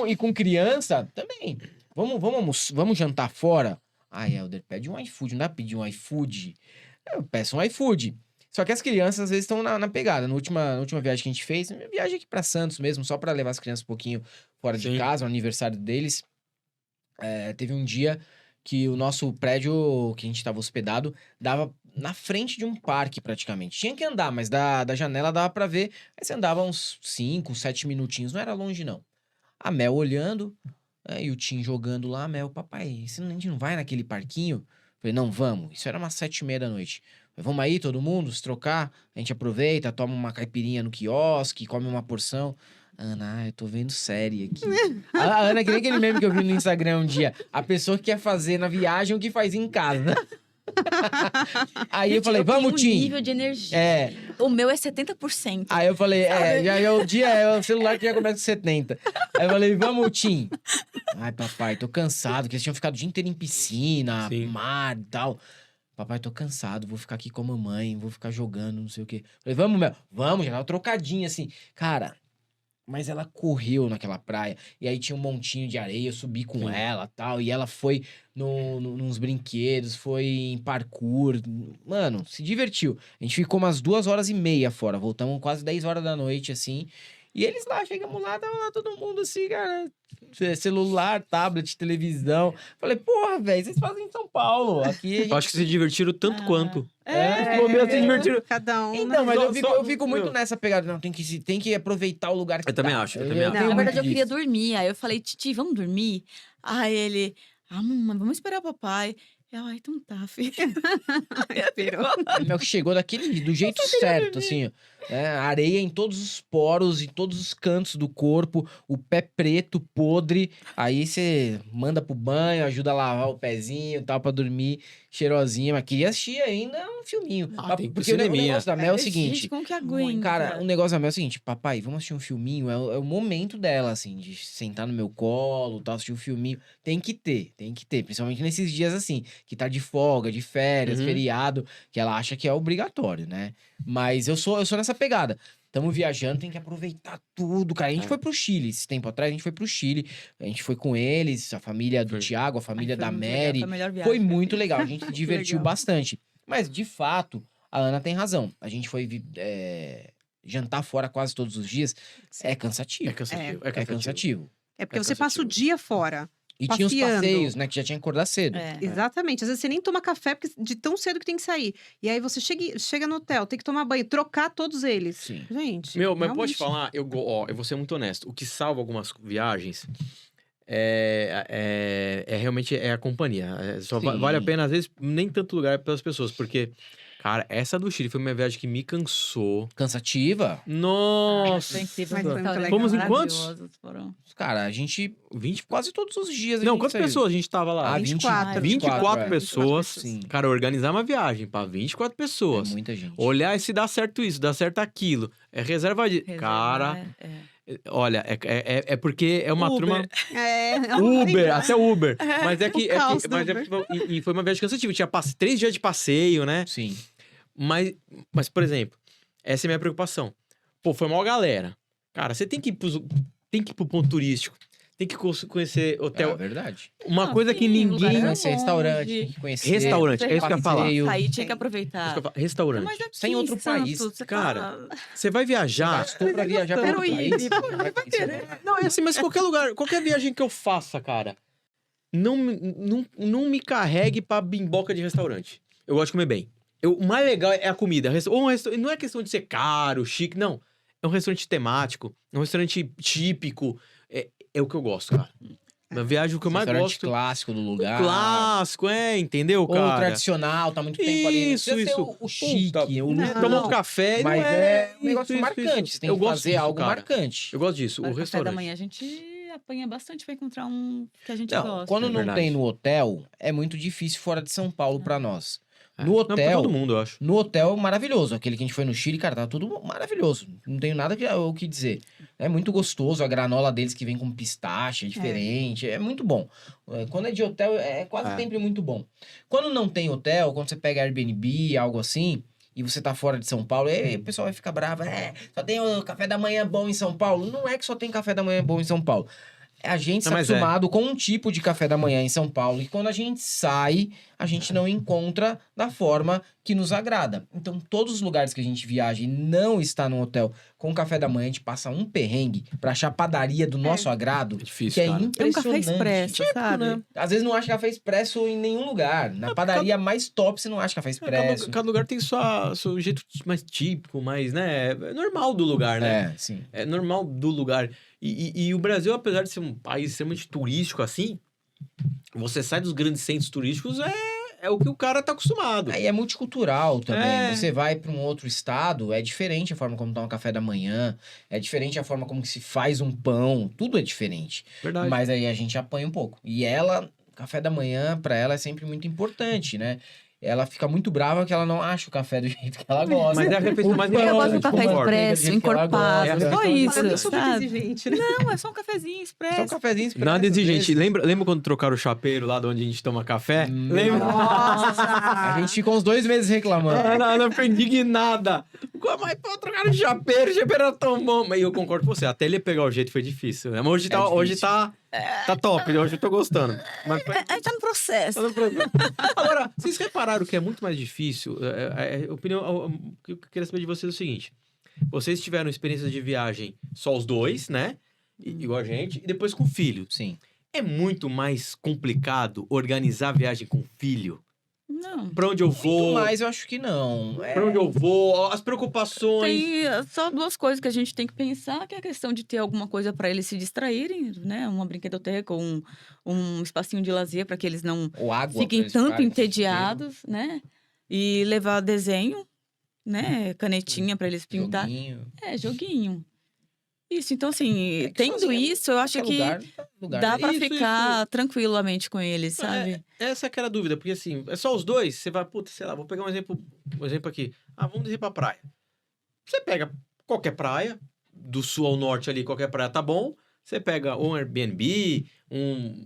E com criança, também. Vamos jantar fora? Ai, Helder, pede um iFood, não dá pra pedir um iFood? Eu peço um iFood. Só que as crianças, às vezes, estão na pegada. Na última viagem que a gente fez, viagem aqui pra Santos mesmo, só pra levar as crianças um pouquinho fora de Sim. casa, o aniversário deles. Teve um dia que o nosso prédio, que a gente tava hospedado, dava na frente de um parque, praticamente. Tinha que andar, mas da janela dava pra ver. Aí você andava uns 5, 7 minutinhos, não era longe, não. A Mel olhando, e o Tim jogando lá. A Mel, papai, a gente não vai naquele parquinho? Falei, não, vamos. Isso era umas 7h30 da noite. Falei, vamos aí, todo mundo, se trocar. A gente aproveita, toma uma caipirinha no quiosque, come uma porção. Ana, eu tô vendo série aqui. A Ana é que nem aquele meme que eu vi no Instagram um dia. A pessoa que quer fazer na viagem o que faz em casa. Aí eu falei, vamos, Tim. nível de energia. É. O meu é 70%. Aí eu falei, já é o dia, é o celular que já começa com 70. Aí eu falei, vamos, Tim. Ai, papai, tô cansado, que eles tinham ficado o dia inteiro em piscina, Sim. mar e tal. Papai, tô cansado, vou ficar aqui com a mamãe, vou ficar jogando, não sei o quê. Falei, vamos, Mel. Vamos, já tava trocadinha assim. Cara, mas ela correu naquela praia. E aí tinha um montinho de areia, eu subi com ela e tal. E ela foi nos brinquedos, foi em parkour. Mano, se divertiu. A gente ficou umas 2h30 fora. Voltamos quase 10 horas da noite, assim. E eles lá, chegamos lá, tava lá todo mundo assim, cara. Celular, tablet, televisão. Falei, porra, velho, vocês fazem em São Paulo. Aqui a gente... Eu acho que se divertiram tanto quanto. É, Se divertiram. Cada um. Então, mas Só- eu fico muito nessa pegada. Não, tem que aproveitar o lugar que Eu também tá. acho, eu também acho. tenho Na muito verdade, eu queria disso. dormir. Aí eu falei, Titi, vamos dormir? Aí ele, mamãe, vamos esperar o papai. Eu, então tá, filho. Esperou. O Mel que chegou do jeito certo, assim, ó. Areia em todos os poros, em todos os cantos do corpo, o pé preto, podre. Aí você manda pro banho, ajuda a lavar o pezinho e tal, pra dormir cheirosinha. Mas queria assistir ainda um filminho. Tem que Porque o cineminha. negócio da Mel é o Gente, seguinte. como que aguenta? Cara, o negócio da Mel é o seguinte, papai, vamos assistir um filminho, é o momento dela, assim, de sentar no meu colo, tal, assistir um filminho. Tem que ter, principalmente nesses dias assim, que tá de folga, de férias, Uhum. feriado, que ela acha que é obrigatório, né? Mas eu sou nessa pegada. Tamo viajando, tem que aproveitar tudo, cara. A gente foi pro Chile, esse tempo atrás, a gente foi pro Chile, a gente foi com eles, a família do Foi. Thiago, a família Ai, da foi muito legal, Mary. foi a melhor viagem Foi que eu muito fiz. legal, a gente se divertiu legal. bastante. Mas, de fato, a Ana tem razão. A gente foi jantar fora quase todos os dias. É cansativo. É cansativo. É cansativo. É porque É você passa o cansativo. dia fora. E tinha os Passeando. passeios, né? Que já tinha que acordar cedo. É. Exatamente. Às vezes você nem toma café porque de tão cedo que tem que sair. E aí você chega no hotel, tem que tomar banho, trocar todos eles. Sim. Gente. Meu, mas realmente. pode falar, eu vou ser muito honesto. O que salva algumas viagens é realmente a companhia. Sim. Vale a pena, às vezes, nem tanto lugar pelas pessoas, porque, cara, essa do Chile foi uma viagem que me cansou. Cansativa? Nossa! Foi incrível. Mas foi muito legal. Fomos em quantos? Maravilhosos foram. Cara, a gente 20? quase todos os dias. a Não, gente quantas saiu. pessoas a gente tava lá? Ah, 24. 24 é. pessoas. Sim. Cara, organizar uma viagem pra 24 É pessoas. muita gente. Olhar se dá certo isso, dá certo aquilo. É reserva de. Cara, olha, é porque é uma Uber. turma. É Uber, até Uber. Mas é que. o caos do mas e foi uma viagem cansativa. Tinha 3 dias de passeio, né? Sim. Mas, por exemplo, essa é a minha preocupação. Pô, foi uma galera. Cara, você tem que ir pro ponto turístico. Tem que conhecer É hotel. verdade. Uma Não, coisa sim, que ninguém. lugar é Conhecer longe. restaurante, tem que conhecer. Restaurante, é isso que eu ia falar. passeio. Sair tinha que Isso aproveitar. que eu falo, Restaurante. Mas aqui, Sem outro país. Santos, você Cara, tá... Você vai viajar. Gastou pra viajar pra Quero outro ir, país. pô, Vai conhecer. Não, é assim, mas qualquer lugar, qualquer viagem que eu faça, cara, não me carregue pra bimboca de restaurante. Eu gosto de comer bem. O mais legal é a comida. Não é questão de ser caro, chique, não. É um restaurante temático, é um restaurante típico. É o que eu gosto, cara. Na viagem, o que eu mais Restaurante gosto. clássico do lugar. Clássico, entendeu, Ou cara? tradicional, tá muito tempo ali. Não Isso, precisa ser isso. o chique, Puta, o não. luxo. Tomar um café, Mas não é um negócio isso, marcante. isso. Você tem Eu que gosto fazer disso, algo cara. marcante. Eu gosto disso, Para o o café da restaurante. manhã a gente apanha bastante pra encontrar um que a gente Não, gosta. quando é não verdade. tem no hotel, é muito difícil fora de São Paulo pra nós. É. No Não, pra hotel, todo mundo, eu acho. no hotel maravilhoso. Aquele que a gente foi no Chile, cara, tá tudo maravilhoso. Não tenho nada o que dizer. É muito gostoso. A granola deles que vem com pistache é diferente. É muito bom. Quando é de hotel, é quase sempre muito bom. Quando não tem hotel, quando você pega Airbnb, algo assim, e você tá fora de São Paulo, aí o pessoal vai ficar bravo. Só tem o café da manhã bom em São Paulo. Não é que só tem café da manhã bom em São Paulo. A gente está Mas acostumado com um tipo de café da manhã em São Paulo. E quando a gente sai, a gente não encontra da forma que nos agrada. Então, todos os lugares que a gente viaja e não está no hotel com café da manhã, a gente passa um perrengue pra achar padaria do nosso agrado. É difícil, Que é cara. É um café impressionante. expresso, sabe? né? Às vezes não acha café expresso em nenhum lugar. Na padaria mais top, você não acha café expresso. Cada lugar tem seu jeito mais típico, mais, né? É normal do lugar, né? É, sim. É normal do lugar. E o Brasil, apesar de ser um país extremamente turístico assim, você sai dos grandes centros turísticos, é o que o cara tá acostumado. Aí é multicultural também. É. Você vai para um outro estado, é diferente a forma como toma café da manhã, é diferente a forma como que se faz um pão, tudo é diferente. Verdade. Mas aí a gente apanha um pouco. E ela, café da manhã, para ela é sempre muito importante, né? Ela fica muito brava que ela não acha o café do jeito que ela gosta. Mas é a refeição mais O pão, Eu gosto do tipo, café uma manteiga do expresso, jeito que ela encorpado. gosta. Só É, isso, Eu não sou muito sabe? exigente, né? Não, é só um cafezinho Só um expresso. cafezinho expresso. Nada às exigente. vezes. Lembra quando trocaram o chapeiro lá de onde a gente toma café? Lembra? Nossa! A gente ficou uns 2 meses reclamando. Ela ficou indignada. Mas pô, trocaram de chapeiro, o chapeiro era tão bom. Mas eu concordo com você, até ele pegar o jeito foi difícil, né? Mas hoje tá, difícil. hoje tá top, hoje eu tô gostando. Mas foi... A gente tá no processo. Agora, vocês repararam que é muito mais difícil? O que eu queria saber de vocês é o seguinte. Vocês tiveram experiências de viagem só os dois, né? Igual a gente. E depois com filho. Sim. É muito mais complicado organizar a viagem com filho? Não. Pra onde eu vou? Mas eu acho que não. Pra onde eu vou? As preocupações. Tem só duas coisas que a gente tem que pensar, que é a questão de ter alguma coisa para eles se distraírem, né? Uma brinquedoteca, um espacinho de lazer para que eles não Ou água. fiquem pra eles tanto ficarem entediados, né? E levar desenho, né? Canetinha para eles assistindo, pintar. joguinho. É, joguinho. Isso, então assim, É que tendo sozinho, isso, eu acho Qualquer que lugar, dá né? para Isso, ficar tranquilamente com eles, sabe? Essa que era a dúvida, porque assim, é só os dois, você vai, puta, sei lá, vou pegar um exemplo aqui. Ah, vamos descer pra praia. Você pega qualquer praia, do sul ao norte ali, qualquer praia tá bom. Você pega um Airbnb,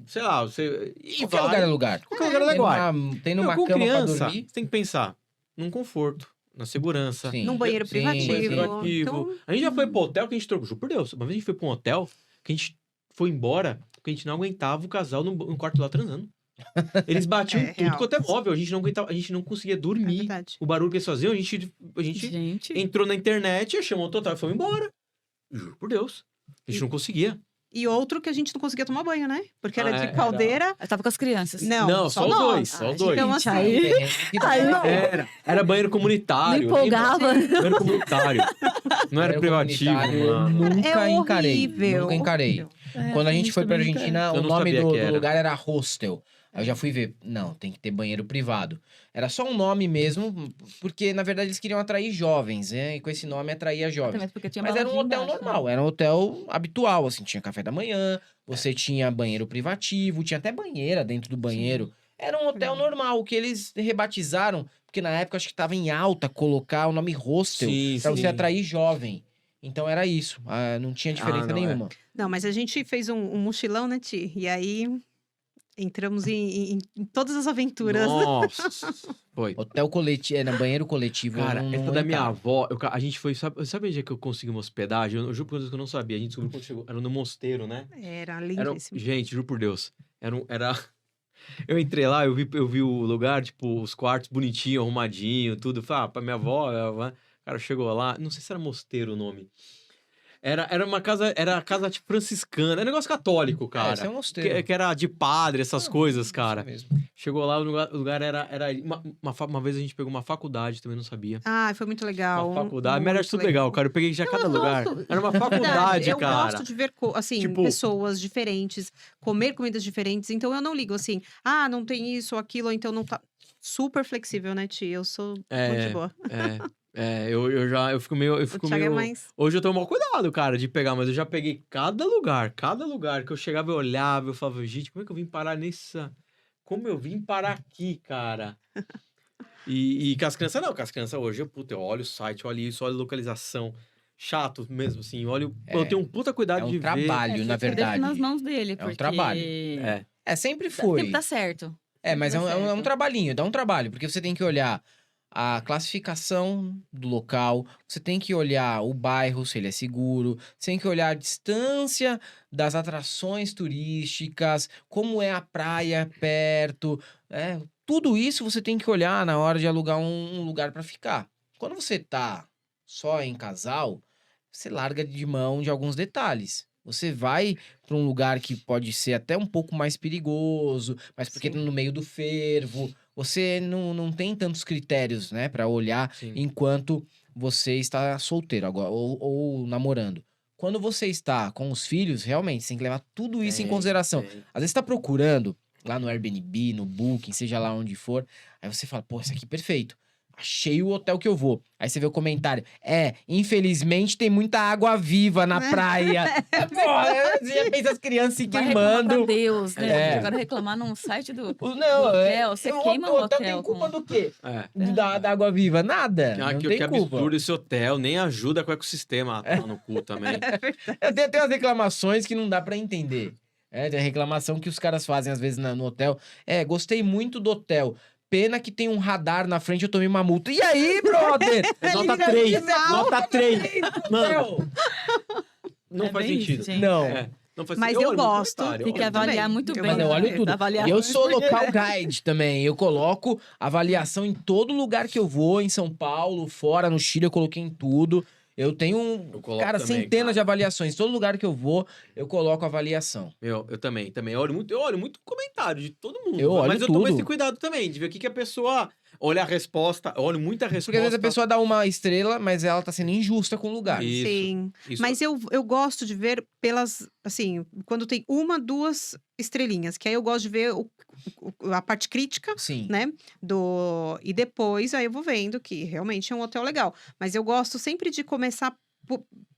sei lá, você... E Qualquer lugar é lugar. Qualquer lugar é legal. Tem numa com cama criança, pra dormir. você tem que pensar num conforto, na segurança. Sim. Num banheiro Sim, privativo. Privativo. Então, A gente já foi pro hotel que a gente trocou, juro por Deus. Uma vez a gente foi pra um hotel que a gente foi embora porque a gente não aguentava o casal no quarto lá transando. Eles batiam É, tudo real. quanto é móvel. A gente não aguentava, a gente não conseguia é dormir. verdade. O barulho que eles faziam, a gente Gente, entrou na internet, chamou o total e foi embora. Juro por Deus. A gente não conseguia. E outro que a gente não conseguia tomar banho, né? Porque era Ah, de era. caldeira. eu tava com as crianças. Não, só os nós. dois. Só os dois. Então, assim, Aí- Aí não. Era banheiro comunitário. Me empolgava. lembra? Banheiro comunitário. Não era Banheiro privativo, comunitário, eu mano. Nunca É encarei. horrível, Nunca encarei. horrível. Quando a gente foi pra também nunca- Argentina, Eu o não nome sabia do que era. lugar era hostel. Aí eu já fui ver. Não, tem que ter banheiro privado. Era só um nome mesmo, porque na verdade eles queriam atrair jovens, né? E com esse nome atraía jovens. Mas porque tinha Mas era um baladinha hotel embaixo, né? normal, era um hotel habitual, assim, tinha café da manhã, você tinha banheiro privativo, tinha até banheira dentro do banheiro. Era um hotel normal, que eles rebatizaram, porque na época acho que tava em alta colocar o nome hostel, Sim, pra sim. você atrair jovem. Então era isso, não tinha diferença não, é. nenhuma. Não, mas a gente fez um mochilão, né, Ti? E aí entramos em todas as aventuras. Nossa. Foi. Hotel coletivo, banheiro coletivo. Cara, eu não essa da minha entrava. avó, a gente foi, sabe o dia que eu consegui uma hospedagem? Eu juro por Deus que eu não sabia, a gente descobriu quando chegou, era no mosteiro, né? Era Era, lindíssimo. gente, juro por Deus, eu entrei lá, eu vi o lugar, tipo, os quartos bonitinho, arrumadinho, tudo, falei, pra minha avó, cara, chegou lá, não sei se era mosteiro o nome. Era uma casa, era a casa tipo franciscana, era um negócio católico, cara. Esse é um mosteiro. Que era de padre, essas coisas, cara. Isso mesmo. Chegou lá, o lugar era uma vez a gente pegou uma faculdade, também não sabia. Ah, foi muito legal. Uma faculdade, mas muito era tudo legal, cara. Eu peguei já cada lugar. gosto. Era uma Verdade, faculdade, eu cara. gosto de ver, assim, Tipo- pessoas diferentes, comer comidas diferentes. Então, eu não ligo assim, não tem isso ou aquilo, ou então não tá... Super flexível, né, Ti? Eu sou muito de boa. Eu fico meio. O Thiago é mais... Hoje eu tomo maior cuidado, cara, de pegar, mas eu já peguei cada lugar que eu chegava e olhava, eu falava, gente, como é que eu vim parar nessa. Como eu vim parar aqui, cara? E com as crianças, não, com as crianças hoje, eu olho o site, olho isso, olho localização. Chato mesmo, assim, eu tenho um puta cuidado É um de trabalho, na Você deixa verdade. nas mãos dele, É um porque... trabalho. ver. Sempre Sempre foi. tá certo. Mas é Dá um certo. trabalhinho, dá um trabalho, porque você tem que olhar a classificação do local, você tem que olhar o bairro, se ele é seguro, você tem que olhar a distância das atrações turísticas, como é a praia perto, tudo isso você tem que olhar na hora de alugar um lugar para ficar. Quando você tá só em casal, você larga de mão de alguns detalhes. Você vai para um lugar que pode ser até um pouco mais perigoso, mas porque tá no meio do fervo. Você não tem tantos critérios, né, para olhar Sim. enquanto você está solteiro agora ou namorando. Quando você está com os filhos, realmente, você tem que levar tudo isso em consideração. Às vezes você tá procurando lá no Airbnb, no Booking, seja lá onde for. Aí você fala, pô, isso aqui é perfeito. Achei o hotel que eu vou. Aí você vê o comentário. Infelizmente tem muita água viva na praia. Porra, você já pensa as crianças se Vai reclamar queimando. pra Deus, né? É. Agora reclamar num site do Não, hotel. Você queima o hotel. Tem culpa do quê? É. Da água viva? Nada. Não Que tem culpa. absurdo esse hotel, nem ajuda com o ecossistema lá no cu também. Tem umas reclamações que não dá pra entender. Tem reclamação que os caras fazem às vezes no hotel. Gostei muito do hotel. Pena que tem um radar na frente, eu tomei uma multa. E aí, brother? Nota 3. Nota 3. Mano, não É faz bem sentido. isso, gente. Não. Mas Não faz sentido. eu olho muito gosto. comentário, Tem que olho avaliar também. muito Eu bem. Mas eu olho tudo. Avaliar E eu muito sou bem. local guide também. Eu coloco avaliação em todo lugar que eu vou, em São Paulo, fora, no Chile, eu coloquei em tudo. Eu tenho, Eu coloco cara, também, centenas cara. de avaliações. Todo lugar que eu vou, eu coloco avaliação. Eu também. Eu olho muito comentário de todo mundo. Eu olho mas eu tomo tudo. esse cuidado também, de ver o que a pessoa... Olha a resposta, eu olho muita resposta. Porque às vezes a pessoa dá uma estrela, mas ela tá sendo injusta com o lugar. Isso. Sim. Isso. Mas eu gosto de ver pelas, assim, quando tem uma, duas estrelinhas, que aí eu gosto de ver a parte crítica, Sim. né? E depois aí eu vou vendo que realmente é um hotel legal. Mas eu gosto sempre de começar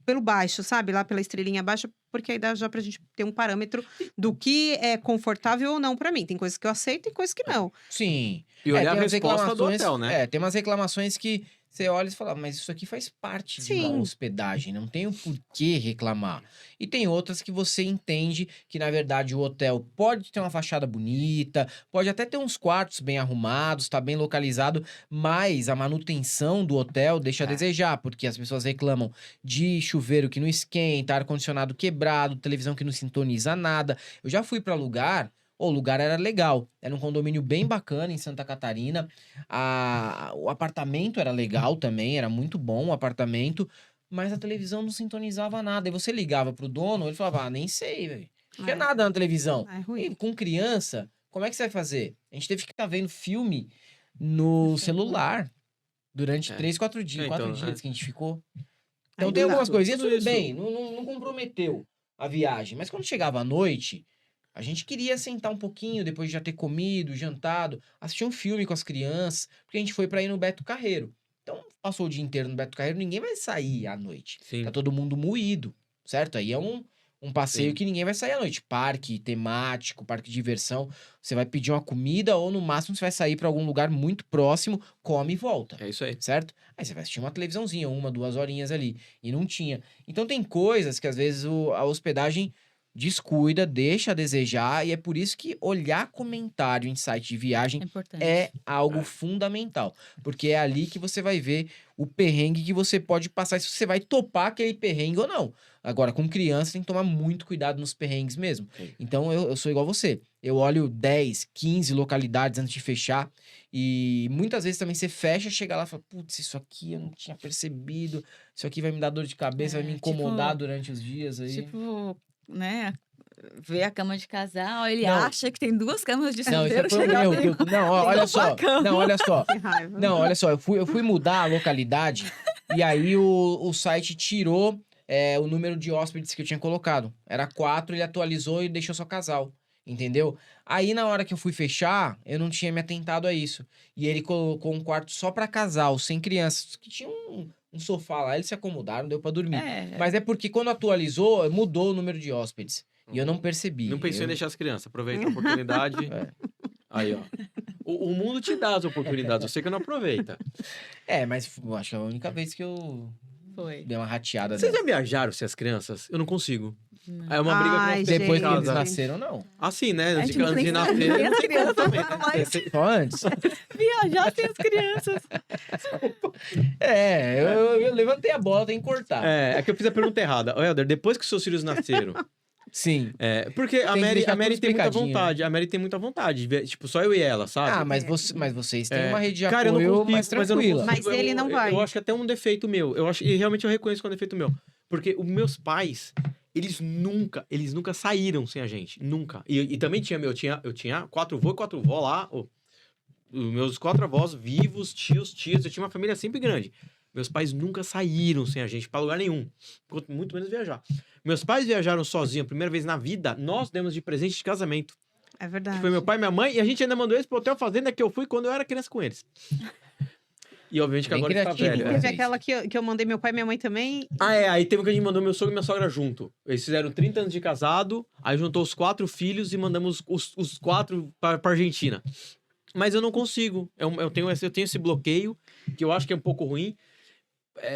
pelo baixo, sabe? Lá pela estrelinha baixa, porque aí dá já pra gente ter um parâmetro do que é confortável ou não pra mim. Tem coisas que eu aceito e coisas que não. Sim. E olhar tem a umas resposta do reclamações- hotel, né? Tem umas reclamações que você olha e fala, mas isso aqui faz parte de uma Sim. hospedagem, não tem o porquê reclamar. E tem outras que você entende que, na verdade, o hotel pode ter uma fachada bonita, pode até ter uns quartos bem arrumados, tá bem localizado, mas a manutenção do hotel deixa a desejar, porque as pessoas reclamam de chuveiro que não esquenta, ar-condicionado quebrado, televisão que não sintoniza nada. Eu já fui pra lugar... O lugar era legal, era um condomínio bem bacana em Santa Catarina, o apartamento era legal também, era muito bom o apartamento, mas a televisão não sintonizava nada. E você ligava pro dono, ele falava, nem sei, velho. Não tinha É. nada na televisão. É ruim. E com criança, como é que você vai fazer? A gente teve que ficar vendo filme no celular durante 3, 4 dias, Então, 4 dias que a gente ficou. Então Aí tem não dá. algumas coisinhas, Tudo tudo isso. bem, não comprometeu a viagem. Mas quando chegava à noite, a gente queria sentar um pouquinho, depois de já ter comido, jantado, assistir um filme com as crianças, porque a gente foi pra ir no Beto Carreiro. Então, passou o dia inteiro no Beto Carreiro, ninguém vai sair à noite. Sim. Tá todo mundo moído, certo? Aí é um passeio Sim. que ninguém vai sair à noite. Parque temático, parque de diversão. Você vai pedir uma comida ou, no máximo, você vai sair pra algum lugar muito próximo, come e volta. É isso aí. Certo? Aí você vai assistir uma televisãozinha, 1, 2 horinhas ali. E não tinha. Então tem coisas que às vezes a hospedagem descuida, deixa a desejar. E é por isso que olhar comentário em site de viagem É importante. é algo fundamental. Porque é ali que você vai ver o perrengue que você pode passar. E se você vai topar aquele perrengue ou não. Agora, com criança, tem que tomar muito cuidado nos perrengues mesmo. Sim. Então, eu sou igual você. Eu olho 10, 15 localidades antes de fechar. E muitas vezes também você fecha, chega lá e fala, putz, isso aqui eu não tinha percebido. Isso aqui vai me dar dor de cabeça, vai me incomodar durante os dias aí. Tipo, né? Ver a cama de casal, ele Não. acha que tem 2 camas de Não, solteiro. isso foi um chega erro. lá, tem- Não, olha só. cama. Não, olha só. Que raiva. Não, olha só, eu fui mudar a localidade e aí o site tirou o número de hóspedes que eu tinha colocado. Era 4, ele atualizou e deixou só casal, entendeu? Aí na hora que eu fui fechar, eu não tinha me atentado a isso. E ele colocou um quarto só pra casal, sem crianças, que tinha um sofá lá, eles se acomodaram, deu pra dormir. Mas é porque quando atualizou, mudou o número de hóspedes. E eu não percebi. Não pensou em Eu- deixar as crianças. Aproveita a oportunidade. Aí, ó. O mundo te dá as oportunidades. Você que não aproveita. Mas eu acho que é a única vez que eu Foi. dei uma rateada Vocês dessa. já viajaram, se as crianças? Eu não consigo. Não. É uma briga que Ai, nós temos Depois em que eles casa. nasceram, não. Assim, né? A Antes gente de não tem nascer. nem não as tem crianças como também. não mais Só antes. viajar sem as crianças. Eu levantei a bola, tem que cortar. É que eu fiz a pergunta errada. Ô, Helder, depois que seus filhos nasceram... Sim. Porque a Tem que Mary, deixar a Mary tudo tem muita explicadinho, vontade. A Mary tem muita vontade. De ver, tipo, só eu e ela, sabe? Ah, mas vocês têm É. uma rede de Cara, eu não apoio consigo, mais mas eu não tranquila. consigo. Mas ele não vai. Eu acho que até um defeito meu. E realmente eu reconheço que é um defeito meu. Porque os meus pais, eles nunca saíram sem a gente. Nunca. E também eu tinha 4 avô e 4 vó lá. Os meus 4 avós vivos, tios. Eu tinha uma família sempre grande. Meus pais nunca saíram sem a gente pra lugar nenhum. Muito menos viajar. Meus pais viajaram sozinhos a primeira vez na vida. Nós demos de presente de casamento. É verdade. Que foi meu pai e minha mãe, e a gente ainda mandou eles pro Hotel Fazenda que eu fui quando eu era criança com eles. E obviamente que Bem agora ele tá criativo, velho. né? Teve Vocês. aquela que eu mandei meu pai e minha mãe também. Aí teve que a gente mandou meu sogro e minha sogra junto. Eles fizeram 30 anos de casado, aí juntou os 4 filhos e mandamos os 4 pra Argentina. Mas eu não consigo. Eu tenho esse bloqueio, que eu acho que é um pouco ruim.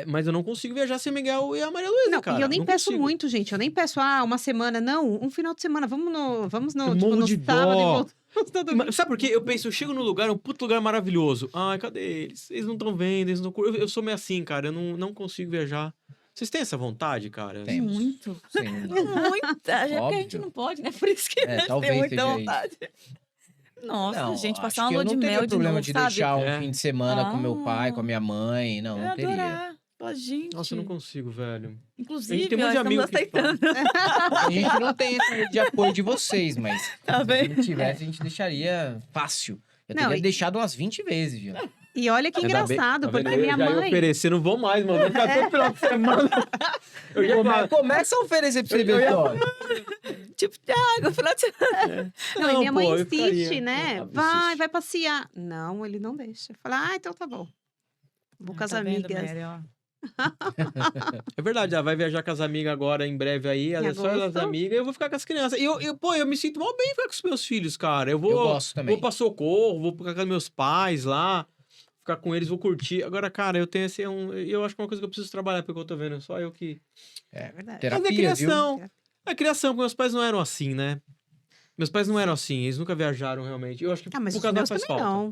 Mas eu não consigo viajar sem Miguel e a Maria Luísa, Não, cara. e eu nem não peço consigo. muito, gente. Eu nem peço, uma semana. Não, um final de semana. Vamos no, Eu tipo, morro no de sábado e dó. voltamos no domingo. Mas sabe por quê? Eu penso, eu chego num lugar, um puto lugar maravilhoso. Ai, cadê eles? Eles não estão vendo, eles não... Eu sou meio assim, cara. Eu não consigo viajar. Vocês têm essa vontade, cara? Tem. Temos. Muito. Sim. Muita. É porque a gente Óbvio. não pode, né? Por isso que a gente talvez tem muita seja vontade. Nossa, Não, gente, acho passar uma que lua eu de não teria mel de problema novo, de sabe? deixar um É. fim de semana com meu pai, com a Ah. minha mãe. Não, Eu não ia teria. adorar. Fala, gente. Nossa, eu não consigo, velho. Inclusive, A gente tem um monte de nós estamos amigo que fala. aceitando. A gente não tem esse rede de apoio de vocês, mas Tá se vendo? não tivesse, a gente deixaria fácil. Eu Não, teria e- deixado umas 20 vezes, viu? E olha que Ainda bem- engraçado, tá vendo? porque Eu minha já ia mãe. oferecer, não vou mais, mano. Vai ficar todo final de semana. Eu já Começa a oferecer pra você ver só. Tipo, Thiago, final de semana. Não, e minha mãe pô, eu insiste, ficaria. né? Ah, Vai, insiste. vai passear. Não, ele não deixa. Fala, então tá bom. Vou com as Tá vendo, amigas. Mary, ó? É verdade, ela vai viajar com as amigas agora em breve aí. Ela é só as agosto. amigas e eu vou ficar com as crianças. E eu me sinto mal bem ficar com os meus filhos, cara. Eu Eu gosto também. vou pra Socorro, vou ficar com meus pais lá, ficar com eles, vou curtir. Agora, cara, eu tenho esse. Eu acho que é uma coisa que eu preciso trabalhar, porque eu tô vendo. Só eu que. É verdade. Mas é Terapia, viu? criação. É criação, porque meus pais não eram assim, né? Meus pais não eram assim, eles nunca viajaram realmente. Eu acho que Ah, mas por os causa meus faz também falta. não.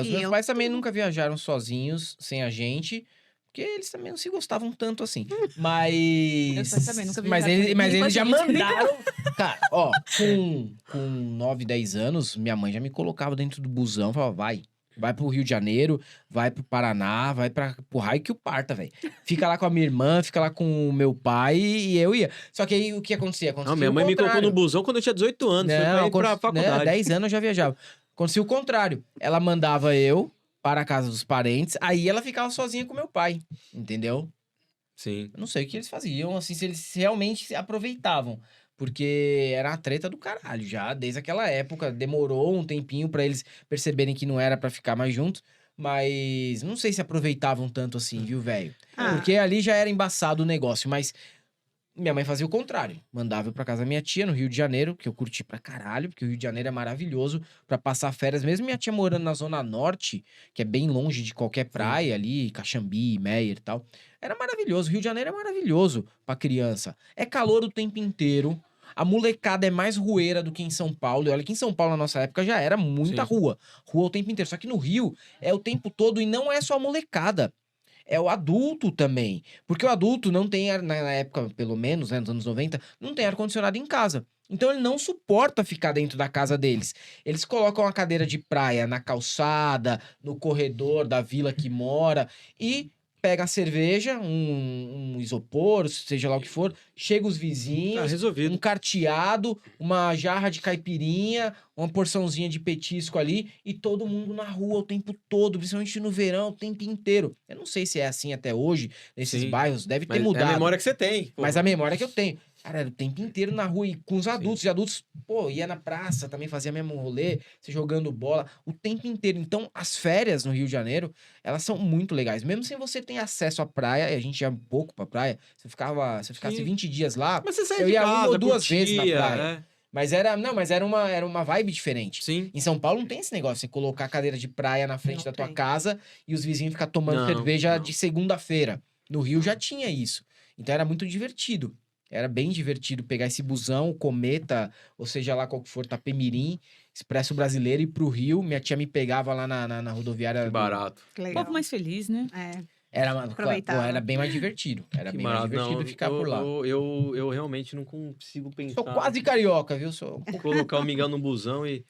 Os E meus eu pais também tô- nunca viajaram sozinhos, sem a gente. Porque eles também não se gostavam tanto assim. Mas. Meus pais também nunca mas viajaram eles, mas comigo, eles já gente. mandaram. Cara, ó, com 9, 10 anos, minha mãe já me colocava dentro do busão e falava: vai pro Rio de Janeiro, vai pro Paraná, vai pro raio que o parta, velho. Fica lá com a minha irmã, fica lá com o meu pai e eu ia. Só que aí o que acontecia? Não, minha mãe me colocou no busão quando eu tinha 18 anos. Foi pra ir pra faculdade. 10 anos eu já viajava. Acontecia o contrário. Ela mandava eu para a casa dos parentes, aí ela ficava sozinha com meu pai, entendeu? Sim. Eu não sei o que eles faziam, assim, se eles realmente se aproveitavam. Porque era uma treta do caralho já, desde aquela época. Demorou um tempinho pra eles perceberem que não era pra ficar mais juntos. Mas não sei se aproveitavam tanto assim, viu, velho? Ah. Porque ali já era embaçado o negócio, mas minha mãe fazia o contrário. Mandava eu pra casa da minha tia no Rio de Janeiro, que eu curti pra caralho, porque o Rio de Janeiro é maravilhoso pra passar férias. Mesmo minha tia morando na Zona Norte, que é bem longe de qualquer praia ali, Caxambi, Meier e tal. Era maravilhoso. O Rio de Janeiro é maravilhoso pra criança. É calor o tempo inteiro. A molecada é mais rueira do que em São Paulo. E olha que em São Paulo, na nossa época, já era muita Sim. rua. Rua o tempo inteiro. Só que no Rio é o tempo todo e não é só a molecada. É o adulto também. Porque o adulto não tem, na época, pelo menos, né, nos anos 90, não tem ar-condicionado em casa. Então ele não suporta ficar dentro da casa deles. Eles colocam a cadeira de praia na calçada, no corredor da vila que mora e pega a cerveja, um isopor, seja lá o que for, chega os Tá vizinhos, resolvido. um carteado, uma jarra de caipirinha, uma porçãozinha de petisco ali e todo mundo na rua o tempo todo, principalmente no verão, o tempo inteiro. Eu não sei se é assim até hoje, nesses Sim. bairros, deve ter Mas mudado. é a memória que você tem. pô. Mas a memória que eu tenho. Cara, era o tempo inteiro na rua e com os adultos. E adultos, pô, ia na praça, também fazia mesmo rolê, se jogando bola, o tempo inteiro. Então, as férias no Rio de Janeiro, elas são muito legais. Mesmo sem você ter acesso à praia, e a gente ia pouco pra praia, se eu ficasse Sim. 20 dias lá, Mas você sai eu de ia casa, uma ou duas vezes na curtia, praia. né? mas era uma vibe diferente. Sim. Em São Paulo não tem esse negócio, você colocar a cadeira de praia na frente Não da tua tem. casa e os vizinhos ficar tomando Não, cerveja não. de segunda-feira. No Rio já tinha isso. Então era muito divertido. Era bem divertido pegar esse busão, o Cometa, ou seja lá qual que for, Tapemirim, Expresso Brasileiro, e ir pro Rio. Minha tia me pegava lá na rodoviária. Que barato. Que O legal. povo mais feliz, né? É. Pô, era bem mais divertido. Era Que bem mais maravilha. divertido Não, ficar por lá. Eu realmente não consigo pensar. Sou quase carioca, viu? Sou... Colocar o Miguel no busão e.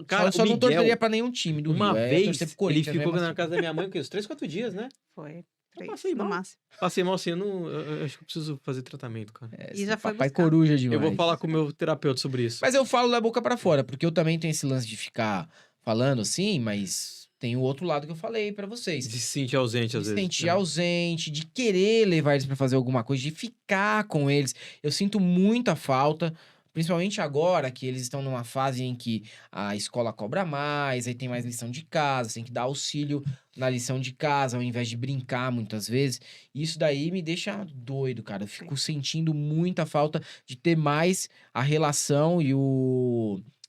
Cara, só o não Miguel, torceria pra nenhum time do uma Rio. vez, torcer pro ele Corinthians ficou mesmo na assim. casa da minha mãe, uns 3, 4 dias, né? Foi. Eu 3 passei no mal. máximo. Passei mal assim, eu acho que eu preciso fazer tratamento, cara. É, E já foi papai buscar. coruja demais. Eu vou falar com o meu terapeuta sobre isso. Mas eu falo da boca pra fora, porque eu também tenho esse lance de ficar falando assim, mas tem o outro lado que eu falei pra vocês. De se sentir ausente, às De se vezes. sentir né? ausente, de querer levar eles pra fazer alguma coisa, de ficar com eles. Eu sinto muita falta. Principalmente agora que eles estão numa fase em que a escola cobra mais, aí tem mais lição de casa, tem que dar auxílio na lição de casa, ao invés de brincar muitas vezes. Isso daí me deixa doido, cara. Eu fico sentindo muita falta de ter mais a relação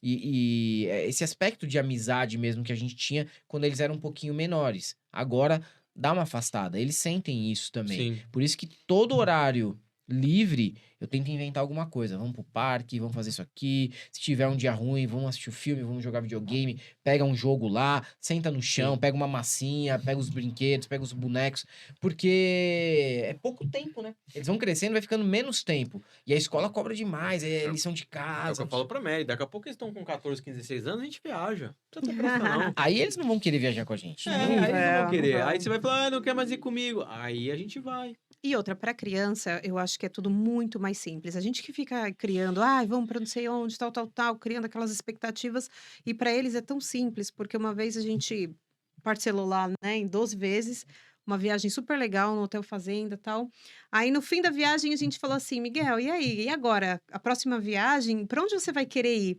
e esse aspecto de amizade mesmo que a gente tinha quando eles eram um pouquinho menores. Agora dá uma afastada. Eles sentem isso também. Sim. Por isso que todo horário livre, eu tento inventar alguma coisa. Vamos pro parque, vamos fazer isso aqui. Se tiver um dia ruim, vamos assistir o filme, vamos jogar videogame. Pega um jogo lá, senta no chão, pega uma massinha, pega os brinquedos, pega os bonecos. Porque é pouco tempo, né? Eles vão crescendo, vai ficando menos tempo. E a escola cobra demais, é lição de É o casa. que eu falo pra Mary. Daqui a pouco eles estão com 14, 15, 16 anos, a gente viaja. Não precisa ter pressa, não. Aí eles não vão querer viajar com a gente. Aí eles não vão querer. não. Aí você vai falar, não quer mais ir comigo. Aí a gente vai. E outra, para criança, eu acho que é tudo muito mais simples. A gente que fica criando, vamos para não sei onde, tal, criando aquelas expectativas. E para eles é tão simples, porque uma vez a gente parcelou lá, né, em 12 vezes, uma viagem super legal no Hotel Fazenda e tal. Aí no fim da viagem a gente falou assim, Miguel, e aí? E agora? A próxima viagem, para onde você vai querer ir?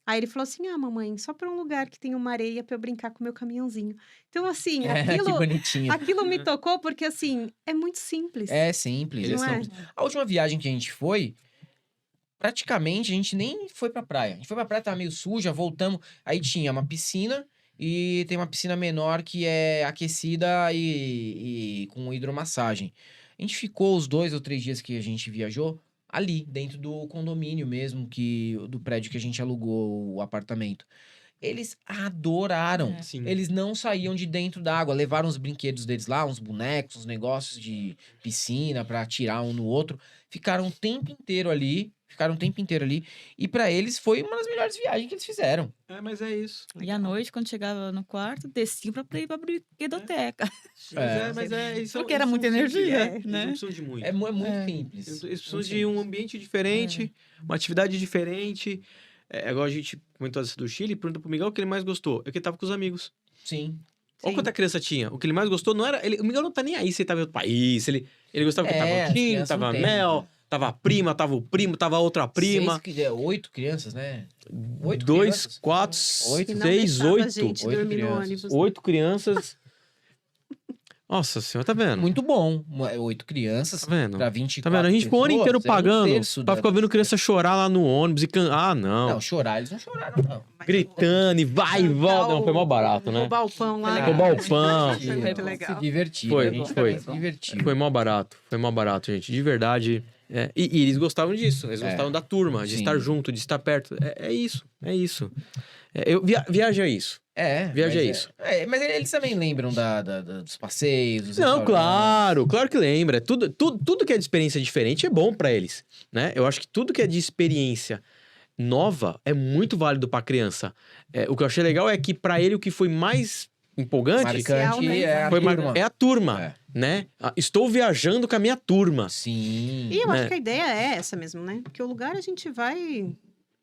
Aí ele falou assim, mamãe, só para um lugar que tem uma areia para eu brincar com o meu caminhãozinho. Então, assim, Que bonitinho. aquilo me tocou porque, assim, é muito simples. É simples. Não é? A última viagem que a gente foi, praticamente a gente nem foi pra praia. A gente foi pra praia, tava meio suja, voltamos. Aí tinha uma piscina e tem uma piscina menor que é aquecida e com hidromassagem. A gente ficou os 2 ou 3 dias que a gente viajou ali, dentro do condomínio mesmo, do prédio que a gente alugou o apartamento. Eles adoraram. É. Sim. Eles não saíam de dentro da água. Levaram os brinquedos deles lá, uns bonecos, uns negócios de piscina pra atirar um no outro. Ficaram o tempo inteiro ali. E pra eles foi uma das melhores viagens que eles fizeram. É, mas é isso. E à noite, quando chegava no quarto, descia pra ir pra brinquedoteca. Mas é isso. Porque era muita energia, Eles né? não precisam de muito. É muito É. simples. Eles precisam Muito de um simples. ambiente diferente, uma atividade diferente. É igual a gente comentou essa do Chile, pergunta pro Miguel o que ele mais gostou. É que ele tava com os amigos. Sim. Olha quanta criança tinha. O que ele mais gostou não era... o Miguel não tá nem aí se ele tava em outro país. Ele gostava que É, tava o as Tim, crianças tava a não têm, Mel, né? tava a prima, tava o primo, tava a outra prima. 8 crianças, né? 8 2, crianças. 4, Oito. E não 6, deixava a 8. gente 8 dormir no crianças. ônibus. 8 crianças. Nossa senhora, tá vendo? Muito bom. 8 crianças Tá vendo? pra 24 Tá vendo? A gente ficou o ano inteiro pessoas, é um pagando terço pra da- ficar vendo criança chorar lá no ônibus e... não. Não, chorar, eles não choraram, não. Mas Gritando e vai e volta. Não, foi mal barato, né? Roubar o pão lá. Roubar o pão. Foi muito legal. Se divertir. Foi, a gente foi. também se divertiu. Foi mal barato, gente. De verdade. E eles gostavam disso. Eles gostavam da turma, de Sim. estar junto, de estar perto. É isso. Viagem é isso. Viagem mas é isso. Mas eles também lembram dos passeios, dos Não, restaurantes. claro que lembra. Tudo que é de experiência diferente é bom pra eles, né? Eu acho que tudo que é de experiência nova é muito válido pra criança. O que eu achei legal é que pra ele o que foi mais empolgante Marcante né? é a foi turma. é a turma, É. né? Estou viajando com a minha turma. Sim. E eu Né? acho que a ideia é essa mesmo, né? Porque o lugar a gente vai,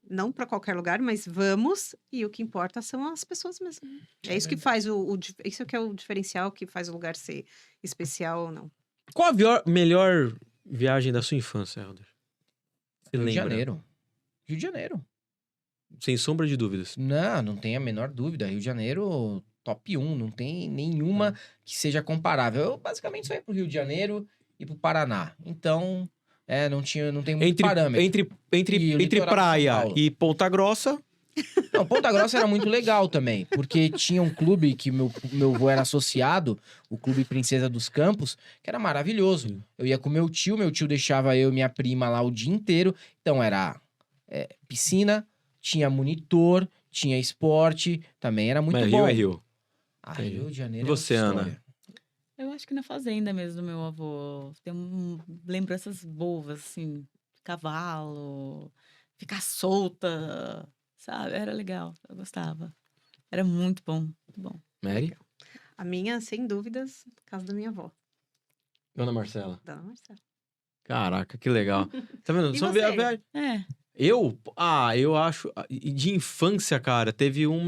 não para qualquer lugar, mas vamos, e o que importa são as pessoas mesmo. É isso que faz isso que é o diferencial que faz o lugar ser especial ou não. Qual a melhor viagem da sua infância, Helder? Você Rio de lembra? Janeiro. Rio de Janeiro. Sem sombra de dúvidas. Não tem a menor dúvida. Rio de Janeiro, top 1. Não tem nenhuma que seja comparável. Eu basicamente só ia pro Rio de Janeiro e pro Paraná. Então, não tem muito parâmetro. E o Entre litoral de São praia Paulo. e Ponta Grossa, Não, Ponta Grossa era muito legal também, porque tinha um clube que meu avô era associado, o Clube Princesa dos Campos, que era maravilhoso. Sim. Eu ia com meu tio deixava eu e minha prima lá o dia inteiro. Então era piscina, tinha monitor, tinha esporte, também era muito mas bom. Rio é Rio. Rio de Janeiro E você, é outra Ana? história. Eu acho que na fazenda mesmo do meu avô. Tem lembranças boas, assim. Cavalo, ficar solta, sabe? Era legal, eu gostava. Era muito bom, muito bom. Mary? A minha, sem dúvidas, casa da minha avó, Dona Marcela. Dona Marcela. Caraca, que legal. Tá vendo? E São você? viagens. É, Eu acho. De infância, cara, teve um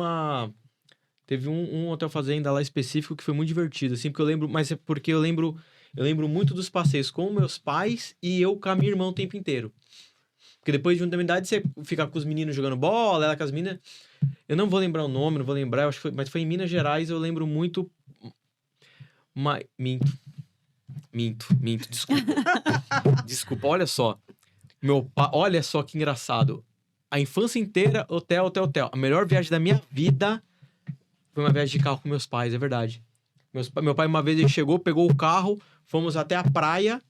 hotel fazenda lá específico que foi muito divertido, assim, porque eu lembro, mas é porque eu lembro muito dos passeios com meus pais e eu com a minha irmã o tempo inteiro. Porque depois de uma idade, você fica com os meninos jogando bola, ela com as meninas... Eu não vou lembrar o nome, não vou lembrar, eu acho que foi, mas foi em Minas Gerais, eu lembro muito... Minto, desculpa. Desculpa, olha só. Olha só que engraçado. A infância inteira, hotel. A melhor viagem da minha vida foi uma viagem de carro com meus pais, é verdade. Meu pai, uma vez, ele chegou, pegou o carro, fomos até a praia,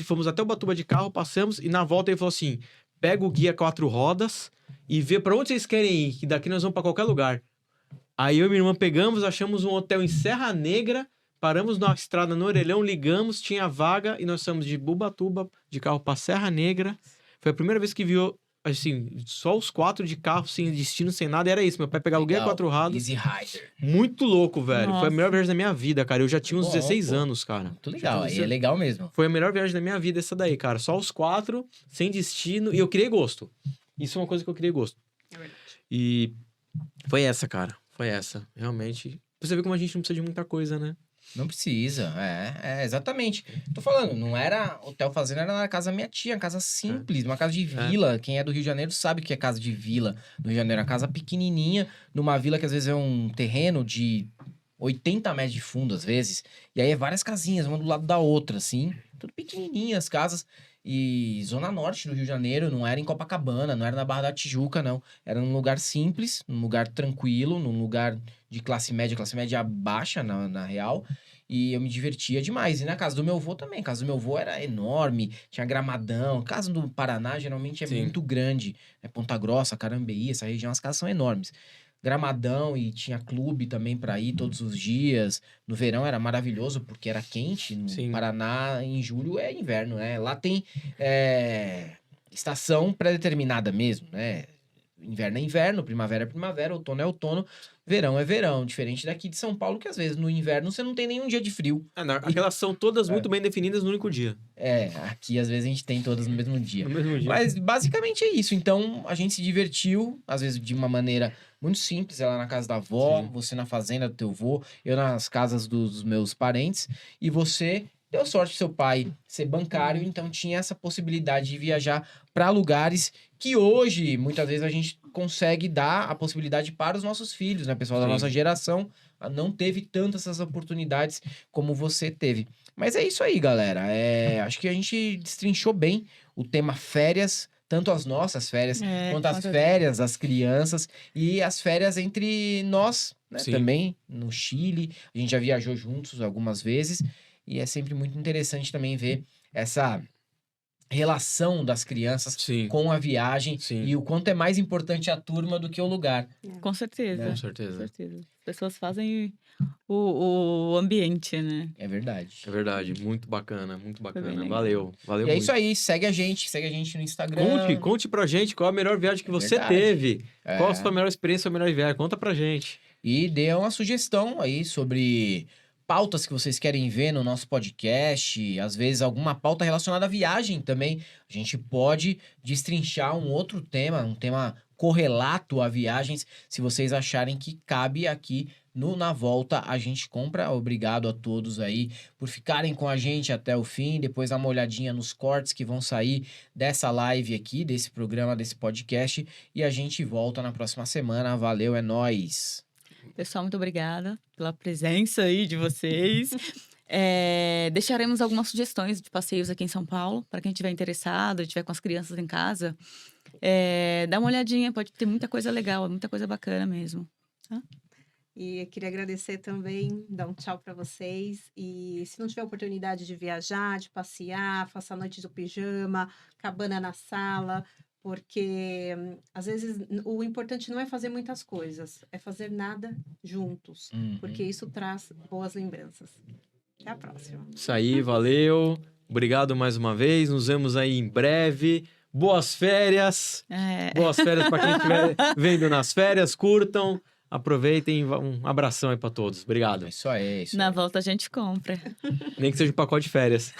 fomos até Ubatuba de carro, passamos, e na volta ele falou assim, pega o guia 4 rodas e vê pra onde vocês querem ir, que daqui nós vamos pra qualquer lugar. Aí eu e minha irmã pegamos, achamos um hotel em Serra Negra, paramos na estrada no Orelhão, ligamos, tinha vaga, e nós fomos de Ubatuba de carro pra Serra Negra. Foi a primeira vez que viu, assim, só os 4 de carro, sem destino, sem nada, era isso. Meu pai pegava o guia 4 rodas. Easy Rider. Muito louco, velho. Nossa. Foi a melhor viagem da minha vida, cara. Eu já tinha uns Bom, 16 pô. anos, cara. Muito legal, aí é legal mesmo. Foi a melhor viagem da minha vida essa daí, cara. Só os 4, sem destino, e eu criei gosto. Isso é uma coisa que eu criei gosto. É verdade. E foi essa, cara. Foi essa. Realmente. Você vê como a gente não precisa de muita coisa, né? Não precisa, exatamente. Tô falando, não era hotel fazenda, era na casa da minha tia, uma casa simples, uma casa de vila. Quem é do Rio de Janeiro sabe o que é casa de vila no Rio de Janeiro. Uma casa pequenininha, numa vila que às vezes é um terreno de 80 metros de fundo, às vezes. E aí é várias casinhas, uma do lado da outra, assim. Tudo pequenininhas as casas. E Zona Norte do Rio de Janeiro, não era em Copacabana, não era na Barra da Tijuca, não. Era num lugar simples, num lugar tranquilo, num lugar de classe média baixa, na real. E eu me divertia demais. E na casa do meu avô também. A casa do meu avô era enorme, tinha gramadão. A casa do Paraná geralmente é muito grande. Ponta Grossa, Carambeí, essa região, as casas são enormes. Gramadão, e tinha clube também pra ir todos os dias. No verão era maravilhoso porque era quente. No Paraná, em julho, é inverno, né? Lá tem estação pré-determinada mesmo, né? Inverno é inverno, primavera é primavera, outono é outono, verão é verão. Diferente daqui de São Paulo, que às vezes no inverno você não tem nenhum dia de frio. Aquelas são todas muito bem definidas no único dia. Aqui às vezes a gente tem todas no mesmo dia. No mesmo dia. Mas basicamente é isso. Então a gente se divertiu, às vezes de uma maneira muito simples. Ela na casa da avó, você na fazenda do teu avô, eu nas casas dos meus parentes. E você deu sorte do seu pai ser bancário, então tinha essa possibilidade de viajar para lugares que hoje, muitas vezes, a gente consegue dar a possibilidade para os nossos filhos, né? Pessoal da nossa geração não teve tantas essas oportunidades como você teve. Mas é isso aí, galera. Acho que a gente destrinchou bem o tema férias, tanto as nossas férias, quanto as férias das crianças e as férias entre nós, né? Também, no Chile. A gente já viajou juntos algumas vezes. E é sempre muito interessante também ver essa relação das crianças com a viagem e o quanto é mais importante a turma do que o lugar. Com certeza. Né? Com certeza. As pessoas fazem o ambiente, né? É verdade. É verdade. Muito bacana, muito bacana. Valeu E muito. é isso aí. Segue a gente no Instagram. Conte pra gente qual a melhor viagem que você teve. Qual a sua melhor experiência, a melhor viagem. Conta pra gente. E dê uma sugestão aí sobre pautas que vocês querem ver no nosso podcast, às vezes alguma pauta relacionada à viagem também. A gente pode destrinchar um outro tema, um tema correlato a viagens, se vocês acharem que cabe aqui no Na Volta a Gente Compra. Obrigado a todos aí por ficarem com a gente até o fim. Depois dá uma olhadinha nos cortes que vão sair dessa live aqui, desse programa, desse podcast. E a gente volta na próxima semana. Valeu, é nóis! Pessoal, muito obrigada pela presença aí de vocês. Deixaremos algumas sugestões de passeios aqui em São Paulo, para quem estiver interessado, estiver com as crianças em casa. Dá uma olhadinha, pode ter muita coisa legal, muita coisa bacana mesmo. Tá? E eu queria agradecer também, dar um tchau para vocês. E se não tiver oportunidade de viajar, de passear, faça a noite do pijama, cabana na sala, porque às vezes o importante não é fazer muitas coisas, é fazer nada juntos, porque isso traz boas lembranças. Até a próxima. Isso aí, valeu. Obrigado mais uma vez. Nos vemos aí em breve. Boas férias. Boas férias para quem estiver vendo nas férias. Curtam, aproveitem. Um abração aí para todos. Obrigado. Isso aí. Na volta a gente compra. Nem que seja um pacote de férias.